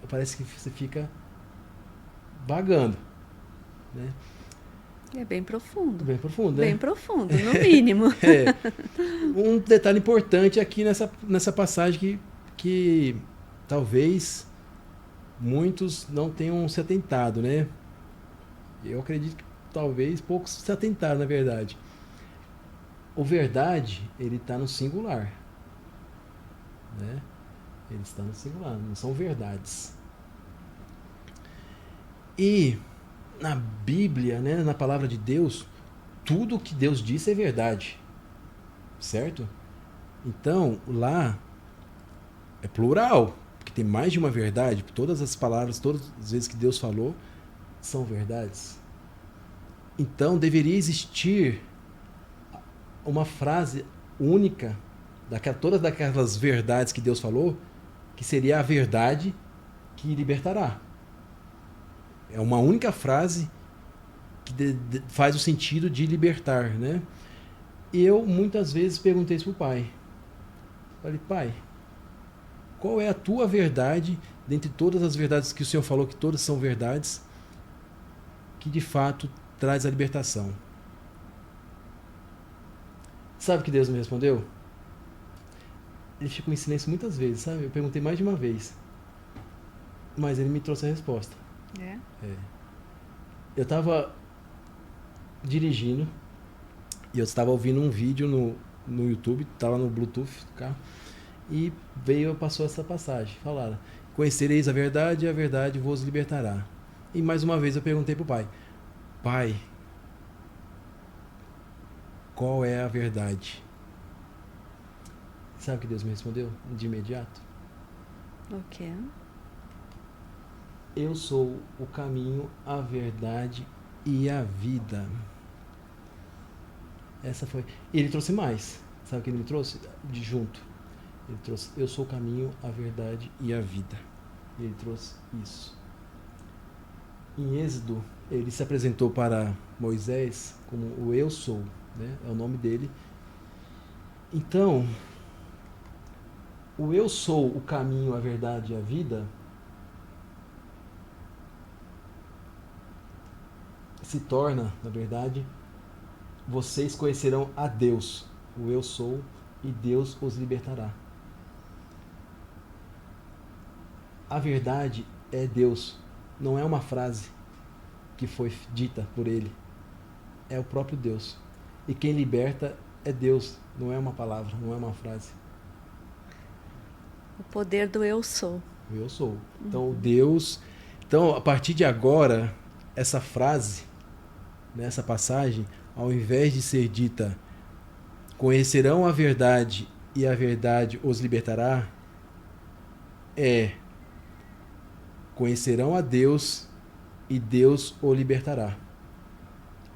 Parece que você fica vagando, né? É bem profundo. Bem profundo, né? Bem profundo, no mínimo. Um detalhe importante aqui nessa passagem que talvez muitos não tenham se atentado, né? Eu acredito que talvez poucos se atentaram, na verdade. O verdade, ele está no singular, né? Ele está no singular, não são verdades. E na Bíblia, né, na palavra de Deus, tudo que Deus disse é verdade. Certo? Então, lá é plural, porque tem mais de uma verdade. Todas as palavras, todas as vezes que Deus falou, são verdades. Então, deveria existir uma frase única, todas daquelas verdades que Deus falou, que seria a verdade que libertará. É uma única frase que faz o sentido de libertar, né? E eu muitas vezes perguntei isso pro pai. Falei, pai, qual é a tua verdade, dentre todas as verdades que o Senhor falou, que todas são verdades, que de fato traz a libertação? Sabe o que Deus me respondeu? Ele ficou em silêncio muitas vezes, sabe? Eu perguntei mais de uma vez. Mas ele me trouxe a resposta. É? Eu estava dirigindo e eu estava ouvindo um vídeo no YouTube, estava no Bluetooth do carro, e passou essa passagem. Falaram, conhecereis a verdade vos libertará. E mais uma vez eu perguntei para o pai, pai, qual é a verdade? Sabe o que Deus me respondeu de imediato? O quê? Eu sou o caminho, a verdade e a vida. Essa foi. E ele trouxe mais. Sabe o que ele me trouxe? De junto. Ele trouxe, eu sou o caminho, a verdade e a vida. E ele trouxe isso. Em Êxodo, ele se apresentou para Moisés como o Eu Sou, né? É o nome dele. Então, o Eu Sou o caminho, a verdade e a vida se torna, na verdade, vocês conhecerão a Deus, o Eu Sou, e Deus os libertará. A verdade é Deus, não é uma frase que foi dita por ele, é o próprio Deus. E quem liberta é Deus, não é uma palavra, não é uma frase. O poder do eu sou. O Eu Sou. Então, Deus... Então, a partir de agora, essa frase, nessa passagem, ao invés de ser dita, conhecerão a verdade e a verdade os libertará, conhecerão a Deus e Deus o libertará.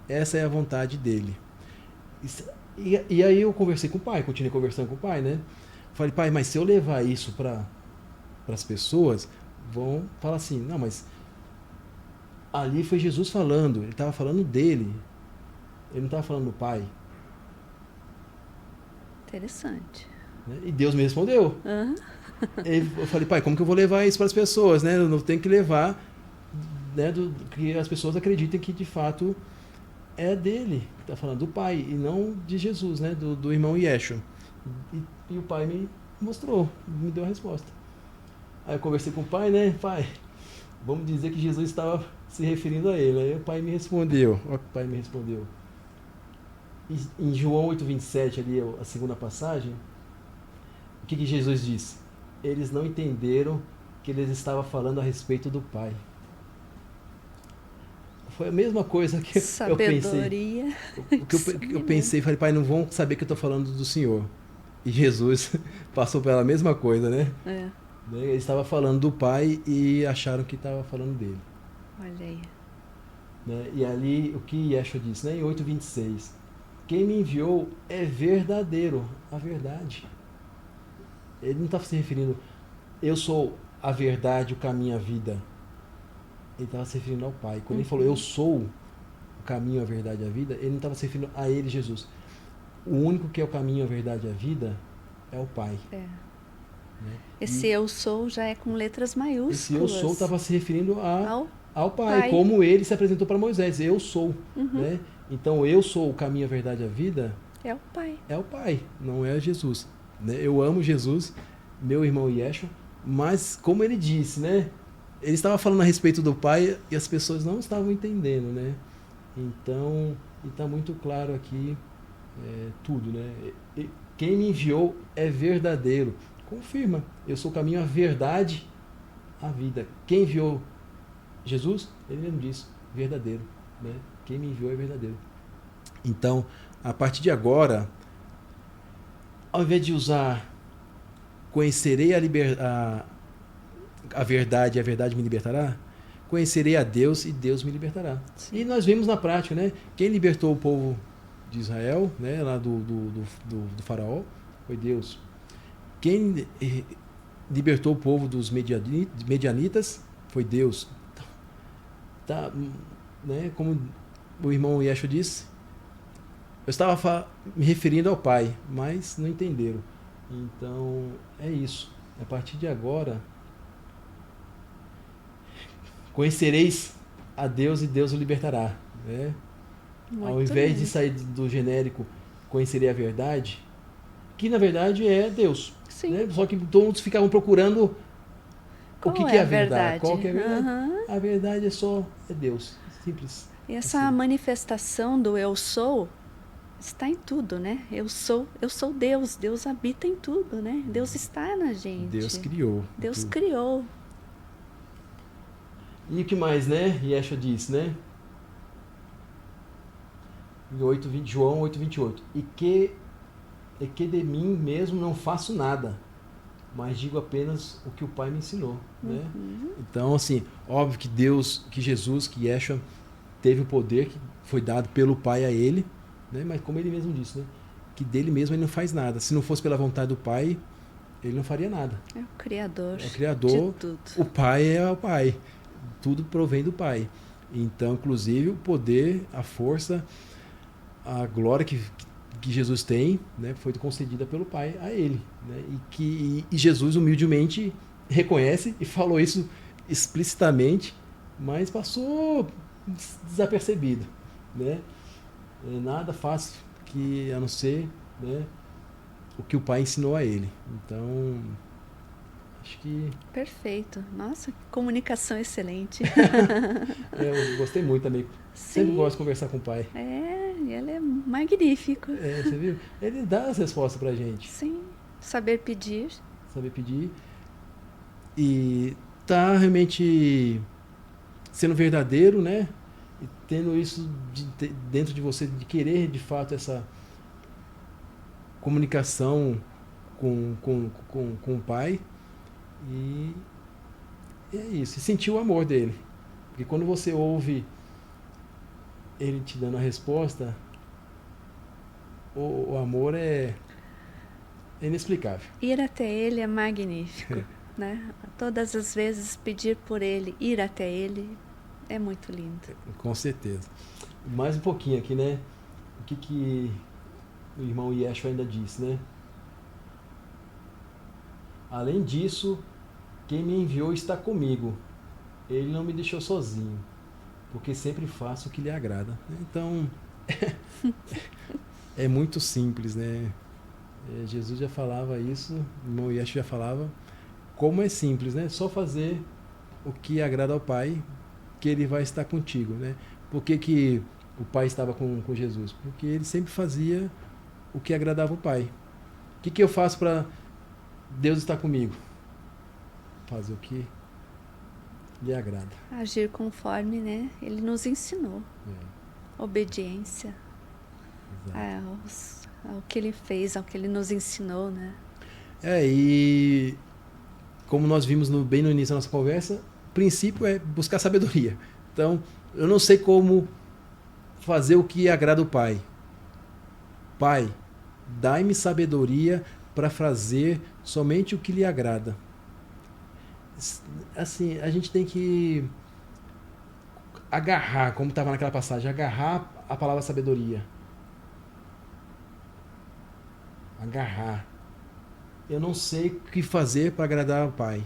Essa é a vontade dele. E aí eu conversei com o pai, continuei conversando com o pai, né? Falei, pai, mas se eu levar isso para as pessoas, vão falar assim, não, mas ali foi Jesus falando, ele estava falando dele, ele não estava falando do pai. Interessante. Né? E Deus me respondeu. Uhum. Eu falei, pai, como que eu vou levar isso para as pessoas, né? Eu não tenho que levar, né, que as pessoas acreditem que de fato é dele que está falando, do pai, e não de Jesus, né? Do irmão Yeshua. E o pai me mostrou, me deu a resposta. Aí eu conversei com o pai, né? Pai, vamos dizer que Jesus estava se referindo a ele. Aí o pai me respondeu. Olha o que o pai me respondeu. Em João 8,27, ali, a segunda passagem, o que Jesus disse? Eles não entenderam que ele estava falando a respeito do pai. Foi a mesma coisa que eu pensei. Sabedoria. O que eu pensei, falei, pai, não vão saber que eu estou falando do Senhor. E Jesus passou pela mesma coisa, né? É. Ele estava falando do pai e acharam que estava falando dele. Olha aí. Né? E ali, o que Yeshua disse, né? Em 8,26, quem me enviou é verdadeiro, a verdade. Ele não estava se referindo, eu sou a verdade, o caminho, a vida. Ele estava se referindo ao pai. Quando ele falou, eu sou o caminho, a verdade e a vida, ele não estava se referindo a ele, Jesus. O único que é o caminho, a verdade e a vida é o pai. É. Né? Esse eu sou já é com letras maiúsculas. Esse eu sou estava se referindo ao pai, pai, como ele se apresentou para Moisés. Eu sou. Né? Então, eu sou o caminho, a verdade e a vida. É o pai. É o pai, não é Jesus. Né? Eu amo Jesus, meu irmão Yeshua, mas como ele disse, né? Ele estava falando a respeito do pai e as pessoas não estavam entendendo, né? Então, está muito claro aqui tudo, né? Quem me enviou é verdadeiro. Confirma, eu sou o caminho, a verdade, a vida. Quem enviou Jesus, ele mesmo disse, verdadeiro, né? Quem me enviou é verdadeiro. Então, a partir de agora, ao invés de usar conhecerei a verdade e a verdade me libertará, conhecerei a Deus e Deus me libertará. Sim. E nós vimos na prática, né? Quem libertou o povo de Israel, né? Lá do faraó, foi Deus. Quem libertou o povo dos medianitas foi Deus. Tá, né? Como o irmão Yeshua disse, eu estava me referindo ao Pai, mas não entenderam. Então, é isso. A partir de agora, conhecereis a Deus e Deus o libertará. Né? Ao invés de sair do genérico, conhecerei a verdade, que na verdade é Deus. Sim. Né? Só que todos ficavam procurando o que é a verdade. Qual que é a verdade? Uhum. A verdade é Deus. Simples. E essa assim. Manifestação do eu sou está em tudo, né? Eu sou Deus. Deus habita em tudo, né? Deus está na gente. Deus criou. Deus tudo. Criou. E o que mais, né? Yeshua disse, né? Em João 8:28. E que de mim mesmo não faço nada, mas digo apenas o que o Pai me ensinou, né? Então, assim, óbvio que Deus, que Jesus, que Yeshua teve o poder que foi dado pelo Pai a ele, né? Mas como ele mesmo disse, né? Que dele mesmo ele não faz nada. Se não fosse pela vontade do Pai, ele não faria nada. É o Criador. É o Criador. De tudo. O Pai é o Pai. Tudo provém do Pai. Então, inclusive, o poder, a força, a glória que Jesus tem, né? Foi concedida pelo Pai a ele, né? E Jesus humildemente reconhece e falou isso explicitamente, mas passou desapercebido, né? Nada fácil que a não ser, né, o que o Pai ensinou a ele. Então, acho que... Perfeito. Nossa, comunicação excelente. Eu gostei muito também. Sim. Sempre gosto de conversar com o Pai. Ele é magnífico. Você viu? Ele dá as respostas pra gente. Sim. Saber pedir. Saber pedir. E tá realmente sendo verdadeiro, né? E tendo isso dentro de você, de querer de fato essa comunicação com o Pai. E é isso. E sentir o amor dele. Porque quando você ouve ele te dando a resposta, o amor é inexplicável. Ir até ele é magnífico. Né? Todas as vezes pedir por ele, ir até ele, é muito lindo. Com certeza. Mais um pouquinho aqui, né? O que o irmão Yeshua ainda disse, né? Além disso, quem me enviou está comigo. Ele não me deixou sozinho, porque sempre faço o que lhe agrada. Então, é muito simples, né? Jesus já falava isso, o irmão Yeshua já falava. Como é simples, né? Só fazer o que agrada ao Pai, que ele vai estar contigo, né? Por que o Pai estava com Jesus? Porque ele sempre fazia o que agradava o Pai. O que eu faço para Deus estar comigo? Fazer o que lhe agrada. Agir conforme, né? Ele nos ensinou. Obediência ao que ele fez, ao que ele nos ensinou, né? E como nós vimos bem no início da nossa conversa, o princípio é buscar sabedoria. Então, eu não sei como fazer o que agrada o Pai. Pai, dai-me sabedoria para fazer somente o que lhe agrada. Assim, a gente tem que agarrar, como estava naquela passagem, agarrar a palavra sabedoria. Agarrar. Eu não sei o que fazer para agradar ao Pai.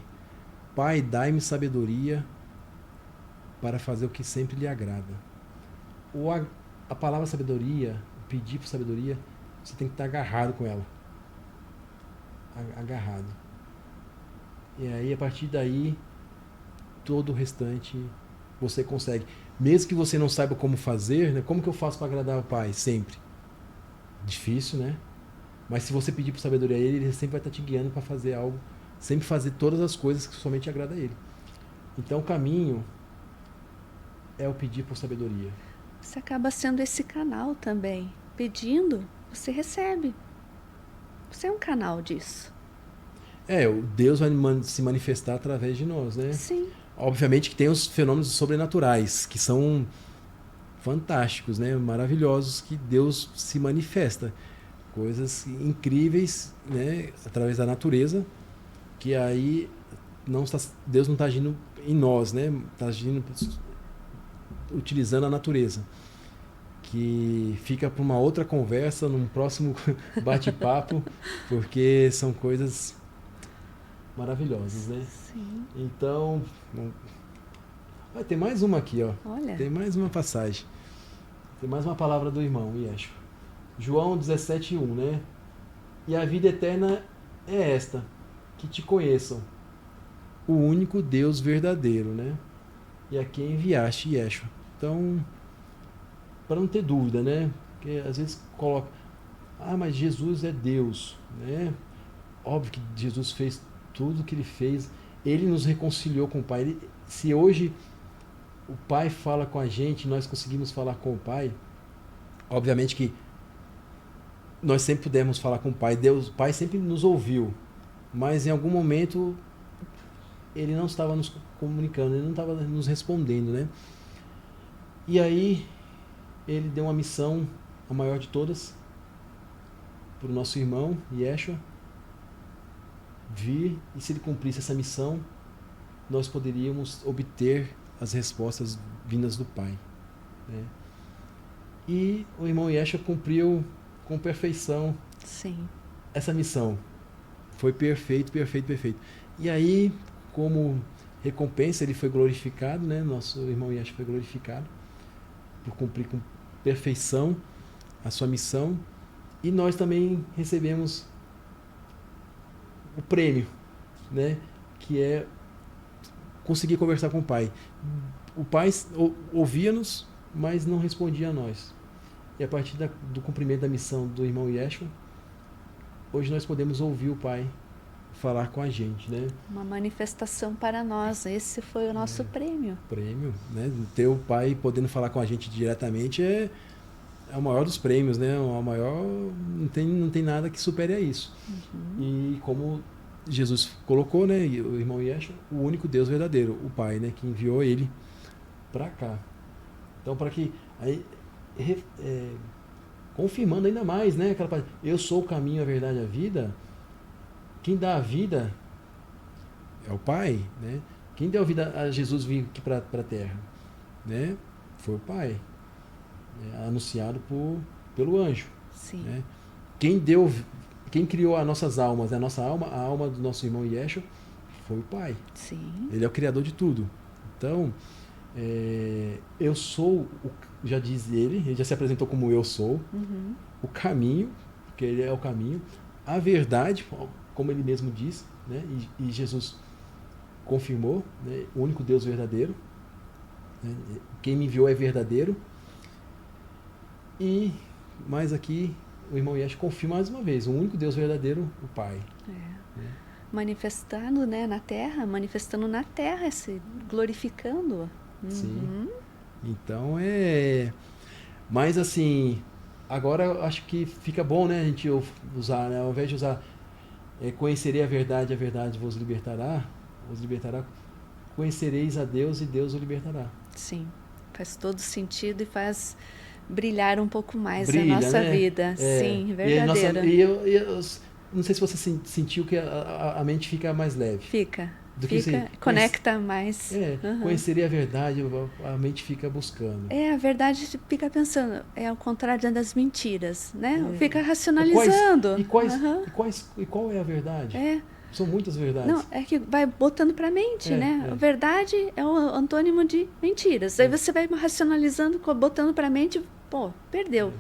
Pai, dai-me sabedoria para fazer o que sempre lhe agrada. A palavra sabedoria, pedir por sabedoria, você tem que estar agarrado com ela. Agarrado. E aí, a partir daí, todo o restante você consegue. Mesmo que você não saiba como fazer, né? Como que eu faço para agradar ao Pai? Sempre. Difícil, né? Mas se você pedir por sabedoria a ele sempre vai estar te guiando para fazer algo, sempre fazer todas as coisas que somente agrada a ele. Então o caminho é o pedir por sabedoria. Você acaba sendo esse canal também. Pedindo, você recebe. Você é um canal disso. O Deus vai se manifestar através de nós, né? Sim. Obviamente que tem os fenômenos sobrenaturais, que são fantásticos, né? Maravilhosos, que Deus se manifesta. Coisas incríveis, né? Através da natureza, que aí Deus não está agindo em nós, né? Está agindo utilizando a natureza. Que fica para uma outra conversa, num próximo bate-papo, porque são coisas maravilhosas, né? Sim. Então, tem mais uma aqui, ó. Olha. Tem mais uma passagem. Tem mais uma palavra do irmão, Yeshua. João 17:1, né? E a vida eterna é esta, que te conheçam, o único Deus verdadeiro, né? E a quem enviaste, Yeshua. Então, para não ter dúvida, né? Porque às vezes coloca, mas Jesus é Deus, né? Óbvio que Jesus fez tudo o que ele fez, ele nos reconciliou com o Pai. Se hoje o Pai fala com a gente, nós conseguimos falar com o Pai, obviamente que nós sempre pudemos falar com o Pai, o Pai sempre nos ouviu, mas em algum momento ele não estava nos comunicando, ele não estava nos respondendo, né? E aí ele deu uma missão, a maior de todas, para o nosso irmão Yeshua vir, e se ele cumprisse essa missão, nós poderíamos obter as respostas vindas do Pai, né? E o irmão Yeshua cumpriu com perfeição. Sim. Essa missão. Foi perfeito. E aí, como recompensa, ele foi glorificado, né? Nosso irmão Yeshua foi glorificado por cumprir com perfeição a sua missão. E nós também recebemos o prêmio, né? Que é conseguir conversar com o Pai. O Pai ouvia-nos, mas não respondia a nós. E a partir do cumprimento da missão do irmão Yeshua, hoje nós podemos ouvir o Pai falar com a gente, né? Uma manifestação para nós. Esse foi o nosso prêmio. Prêmio, né? Ter o Pai podendo falar com a gente diretamente é o maior dos prêmios, né? O maior, não tem nada que supere a isso. E como Jesus colocou, né? O irmão Yeshua, o único Deus verdadeiro, o Pai, né? Que enviou ele para cá. Então, para que aí confirmando ainda mais, né? Aquela parte, eu sou o caminho, a verdade e a vida. Quem dá a vida é o Pai, né? Quem deu a vida a Jesus vir aqui para a Terra, né? Foi o Pai, né? Anunciado pelo anjo. Sim. Né? Quem criou as nossas almas, a nossa alma, a alma do nosso irmão Yeshua, foi o Pai. Sim. Ele é o criador de tudo. Então, eu sou, já diz ele já se apresentou como eu sou, o caminho, porque ele é o caminho, a verdade, como ele mesmo diz, né? E Jesus confirmou, né? O único Deus verdadeiro, né? Quem me enviou é verdadeiro. E mais aqui o irmão Yeshua confirma mais uma vez, o único Deus verdadeiro, o Pai. Né? Manifestando, né, na manifestando na terra, se glorificando. Sim. Então mas assim, agora eu acho que fica bom, né, a gente usar, né, ao invés de usar conhecerei a verdade vos libertará, conhecereis a Deus e Deus o libertará. Sim, faz todo sentido e faz brilhar um pouco mais a Brilha, nossa né? vida. Sim, verdadeira. E eu não sei se você sentiu que a mente fica mais leve. Fica, conecta mais. Conhecerei a verdade, a mente fica buscando. A verdade fica pensando, é ao contrário das mentiras, né? Fica racionalizando. E qual é a verdade? São muitas verdades. Não, é que vai botando para a mente, né? Verdade é o antônimo de mentiras. Aí você vai racionalizando, botando para a mente, perdeu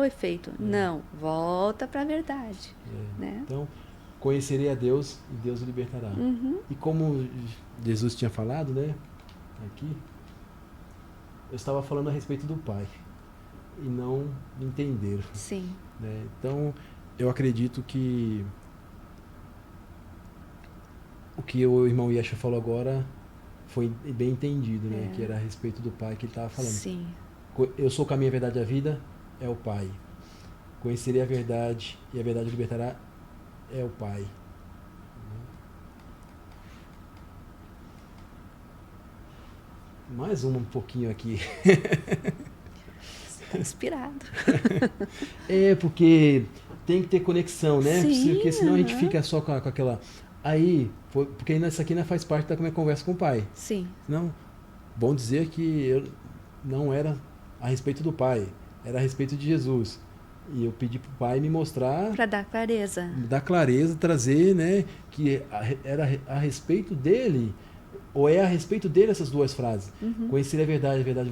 o efeito. Não, volta para a verdade. Né? Então, conhecerei a Deus e Deus o libertará. E como Jesus tinha falado, né? Aqui, eu estava falando a respeito do Pai e não entenderam. Sim. Né? Então, eu acredito que o que o irmão Yeshua falou agora foi bem entendido, né? É. Que era a respeito do Pai que ele estava falando. Sim. Eu sou o caminho, a verdade e a vida, é o Pai. Conhecerei a verdade e a verdade o libertará, é o Pai. Mais um pouquinho aqui. Está inspirado. É, porque tem que ter conexão, né? Sim, Porque senão a gente aham. fica só com aquela... Aí, porque isso aqui não faz parte da minha conversa com o Pai. Sim. Não, bom dizer que eu não era a respeito do Pai, era a respeito de Jesus. E eu pedi para o Pai me mostrar, Para dar clareza. me dar clareza, trazer, né, que era a respeito dele, ou é a respeito dele essas duas frases. Uhum. Conhecer a verdade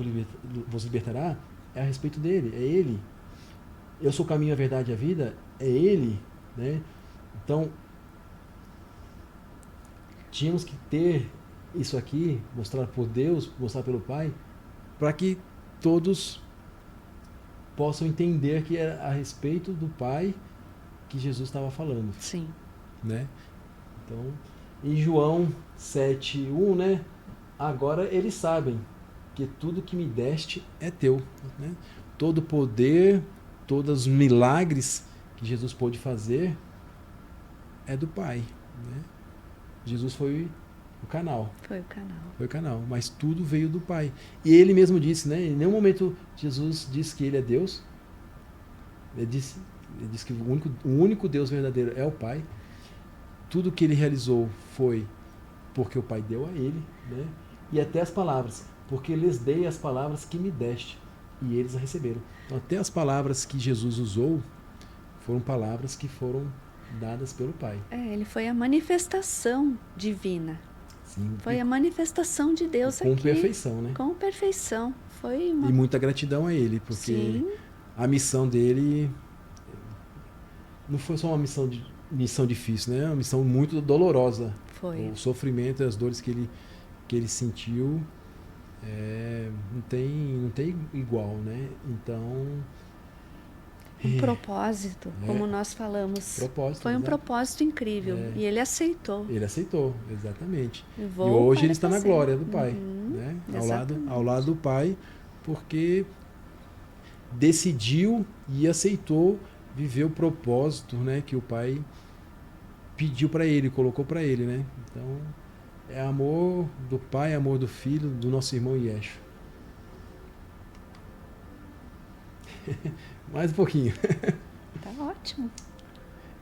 vos libertará, é a respeito dele, é ele. Eu sou o caminho, a verdade e a vida, é ele, né? Então, tínhamos que ter isso aqui, mostrar por Deus, mostrar pelo Pai, para que todos possam entender que é a respeito do Pai que Jesus estava falando, Sim. né? Então, em João 7:1, né? Agora eles sabem que tudo que me deste é teu, né? Todo poder, todos os milagres que Jesus pôde fazer é do Pai, né? Jesus foi o canal. Foi o canal. Foi o canal, mas tudo veio do Pai. E ele mesmo disse, né? Em nenhum momento Jesus disse que ele é Deus. Ele disse que o único Deus verdadeiro é o Pai. Tudo que ele realizou foi porque o Pai deu a ele, né? E até as palavras, porque lhes dei as palavras que me deste, e eles a receberam. Então, até as palavras que Jesus usou foram palavras que foram dadas pelo Pai. Ele foi a manifestação divina. Sim, Foi a manifestação de Deus aqui. com perfeição, né? Com perfeição. Foi uma... E muita gratidão a ele, porque Sim. a missão dele não foi só uma missão difícil, né? Uma missão muito dolorosa. Foi. O sofrimento e as dores que ele sentiu não tem igual, né? Então... Um propósito, como nós falamos. Propósito, foi um exato. propósito incrível. E ele aceitou. Ele aceitou, exatamente. E E hoje ele está na glória do Pai, né? Exatamente. Ao lado do Pai, porque decidiu e aceitou viver o propósito, né, que o Pai pediu para ele, colocou para ele, né? Então, é amor do Pai, amor do Filho, do nosso irmão Yeshua. Mais um pouquinho. Tá ótimo.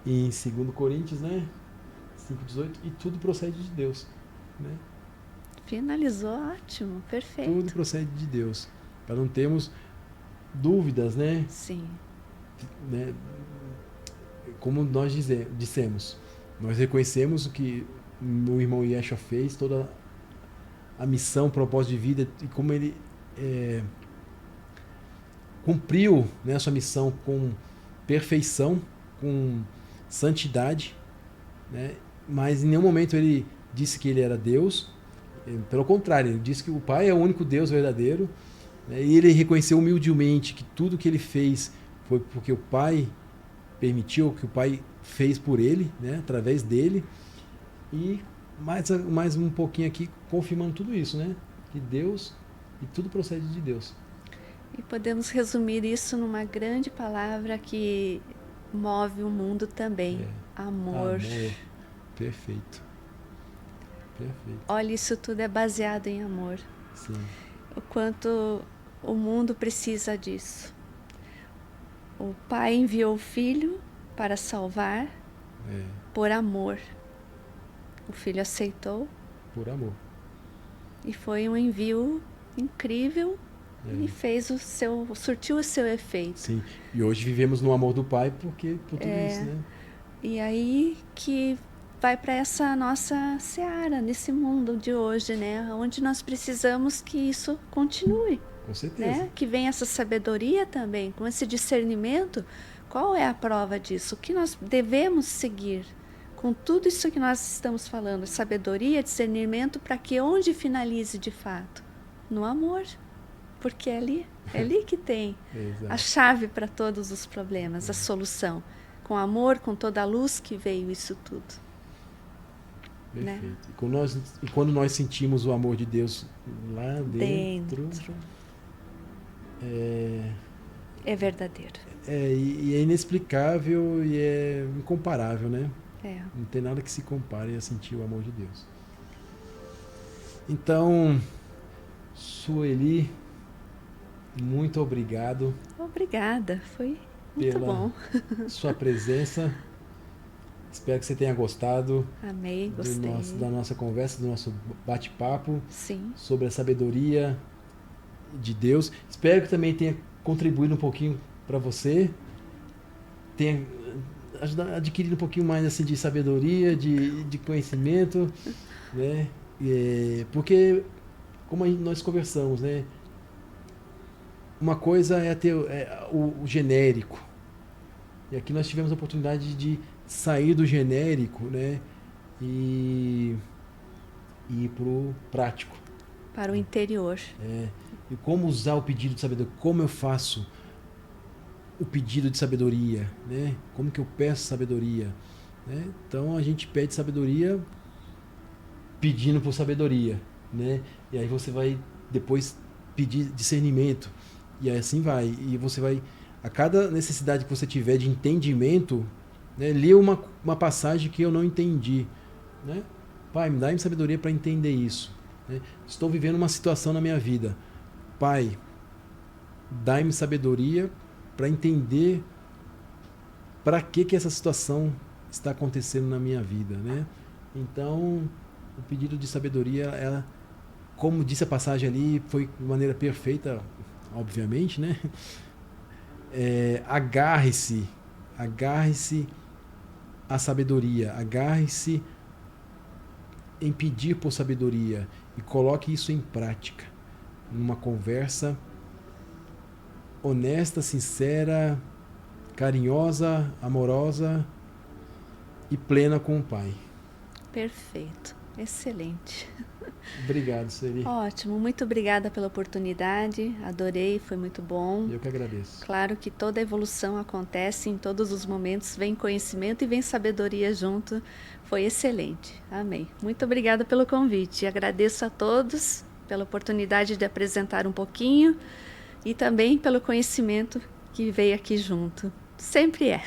Em 2 Coríntios, né? 5:18, e tudo procede de Deus, né? Finalizou, ótimo, perfeito. Tudo procede de Deus. Para não termos dúvidas, né? Sim. Né? Como nós dissemos, nós reconhecemos o que o irmão Yeshua fez, toda a missão, propósito de vida, e como ele cumpriu, né, a sua missão com perfeição, com santidade, né? Mas em nenhum momento ele disse que ele era Deus. Pelo contrário, ele disse que o Pai é o único Deus verdadeiro, né? E ele reconheceu humildemente que tudo que ele fez foi porque o Pai permitiu, que o Pai fez por ele, né? Através dele. E mais um pouquinho aqui confirmando tudo isso, né? Que Deus, e tudo procede de Deus. E podemos resumir isso numa grande palavra que move o mundo também. Amor. Amor. Perfeito. Perfeito. Olha, isso tudo é baseado em amor. Sim. O quanto o mundo precisa disso. O Pai enviou o Filho para salvar por amor. O Filho aceitou. Por amor. E foi um envio incrível. E surtiu o seu efeito. Sim. E hoje vivemos no amor do Pai por tudo isso, né? E aí que vai para essa nossa seara, nesse mundo de hoje, né? Onde nós precisamos que isso continue. Com certeza. Né? Que venha essa sabedoria também, com esse discernimento. Qual é a prova disso? O que nós devemos seguir? Com tudo isso que nós estamos falando, sabedoria, discernimento, para que onde finalize de fato? No amor. Porque é ali que tem a chave para todos os problemas, a solução. Com amor, com toda a luz que veio isso tudo. né? Perfeito. E quando nós sentimos o amor de Deus lá dentro. É verdadeiro. E é inexplicável e é incomparável, né? É. Não tem nada que se compare a sentir o amor de Deus. Então, Sueli, muito obrigado. Obrigada, foi muito bom. Sua presença. Espero que você tenha gostado. Amei, gostei. Da nossa conversa, do nosso bate-papo. Sim. Sobre a sabedoria de Deus. Espero que também tenha contribuído um pouquinho para você, tenha adquirido um pouquinho mais assim de sabedoria, de conhecimento, né? Porque como nós conversamos, né? Uma coisa é ter o genérico, e aqui nós tivemos a oportunidade de sair do genérico, né? E ir para o prático, para o interior. E como usar o pedido de sabedoria, como eu faço o pedido de sabedoria, né? Como que eu peço sabedoria, né? Então a gente pede sabedoria pedindo por sabedoria, né? E aí você vai depois pedir discernimento, e aí assim vai, e você vai, a cada necessidade que você tiver de entendimento, né? Lê uma passagem que eu não entendi, né? Pai, me dá sabedoria para entender isso, né? Estou vivendo uma situação na minha vida, Pai, dá-me sabedoria para entender para que essa situação está acontecendo na minha vida, né? Então, o pedido de sabedoria, ela, como disse a passagem ali, foi de maneira perfeita, obviamente, né? Agarre-se à sabedoria, agarre-se em pedir por sabedoria e coloque isso em prática, numa conversa honesta, sincera, carinhosa, amorosa e plena com o Pai. Perfeito, excelente. Obrigado, Sueli. Ótimo, muito obrigada pela oportunidade, adorei, foi muito bom. Eu que agradeço. Claro que toda evolução acontece em todos os momentos, vem conhecimento e vem sabedoria junto, foi excelente, amei. Muito obrigada pelo convite, agradeço a todos pela oportunidade de apresentar um pouquinho e também pelo conhecimento que veio aqui junto. Sempre é.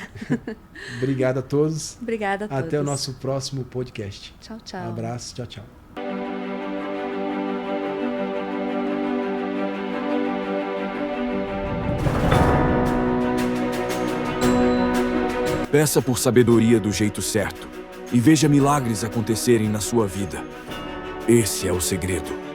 Obrigado a todos. Obrigada a todos. Até o nosso próximo podcast. Tchau, tchau. Um abraço, tchau, tchau. Peça por sabedoria do jeito certo e veja milagres acontecerem na sua vida. Esse é o segredo.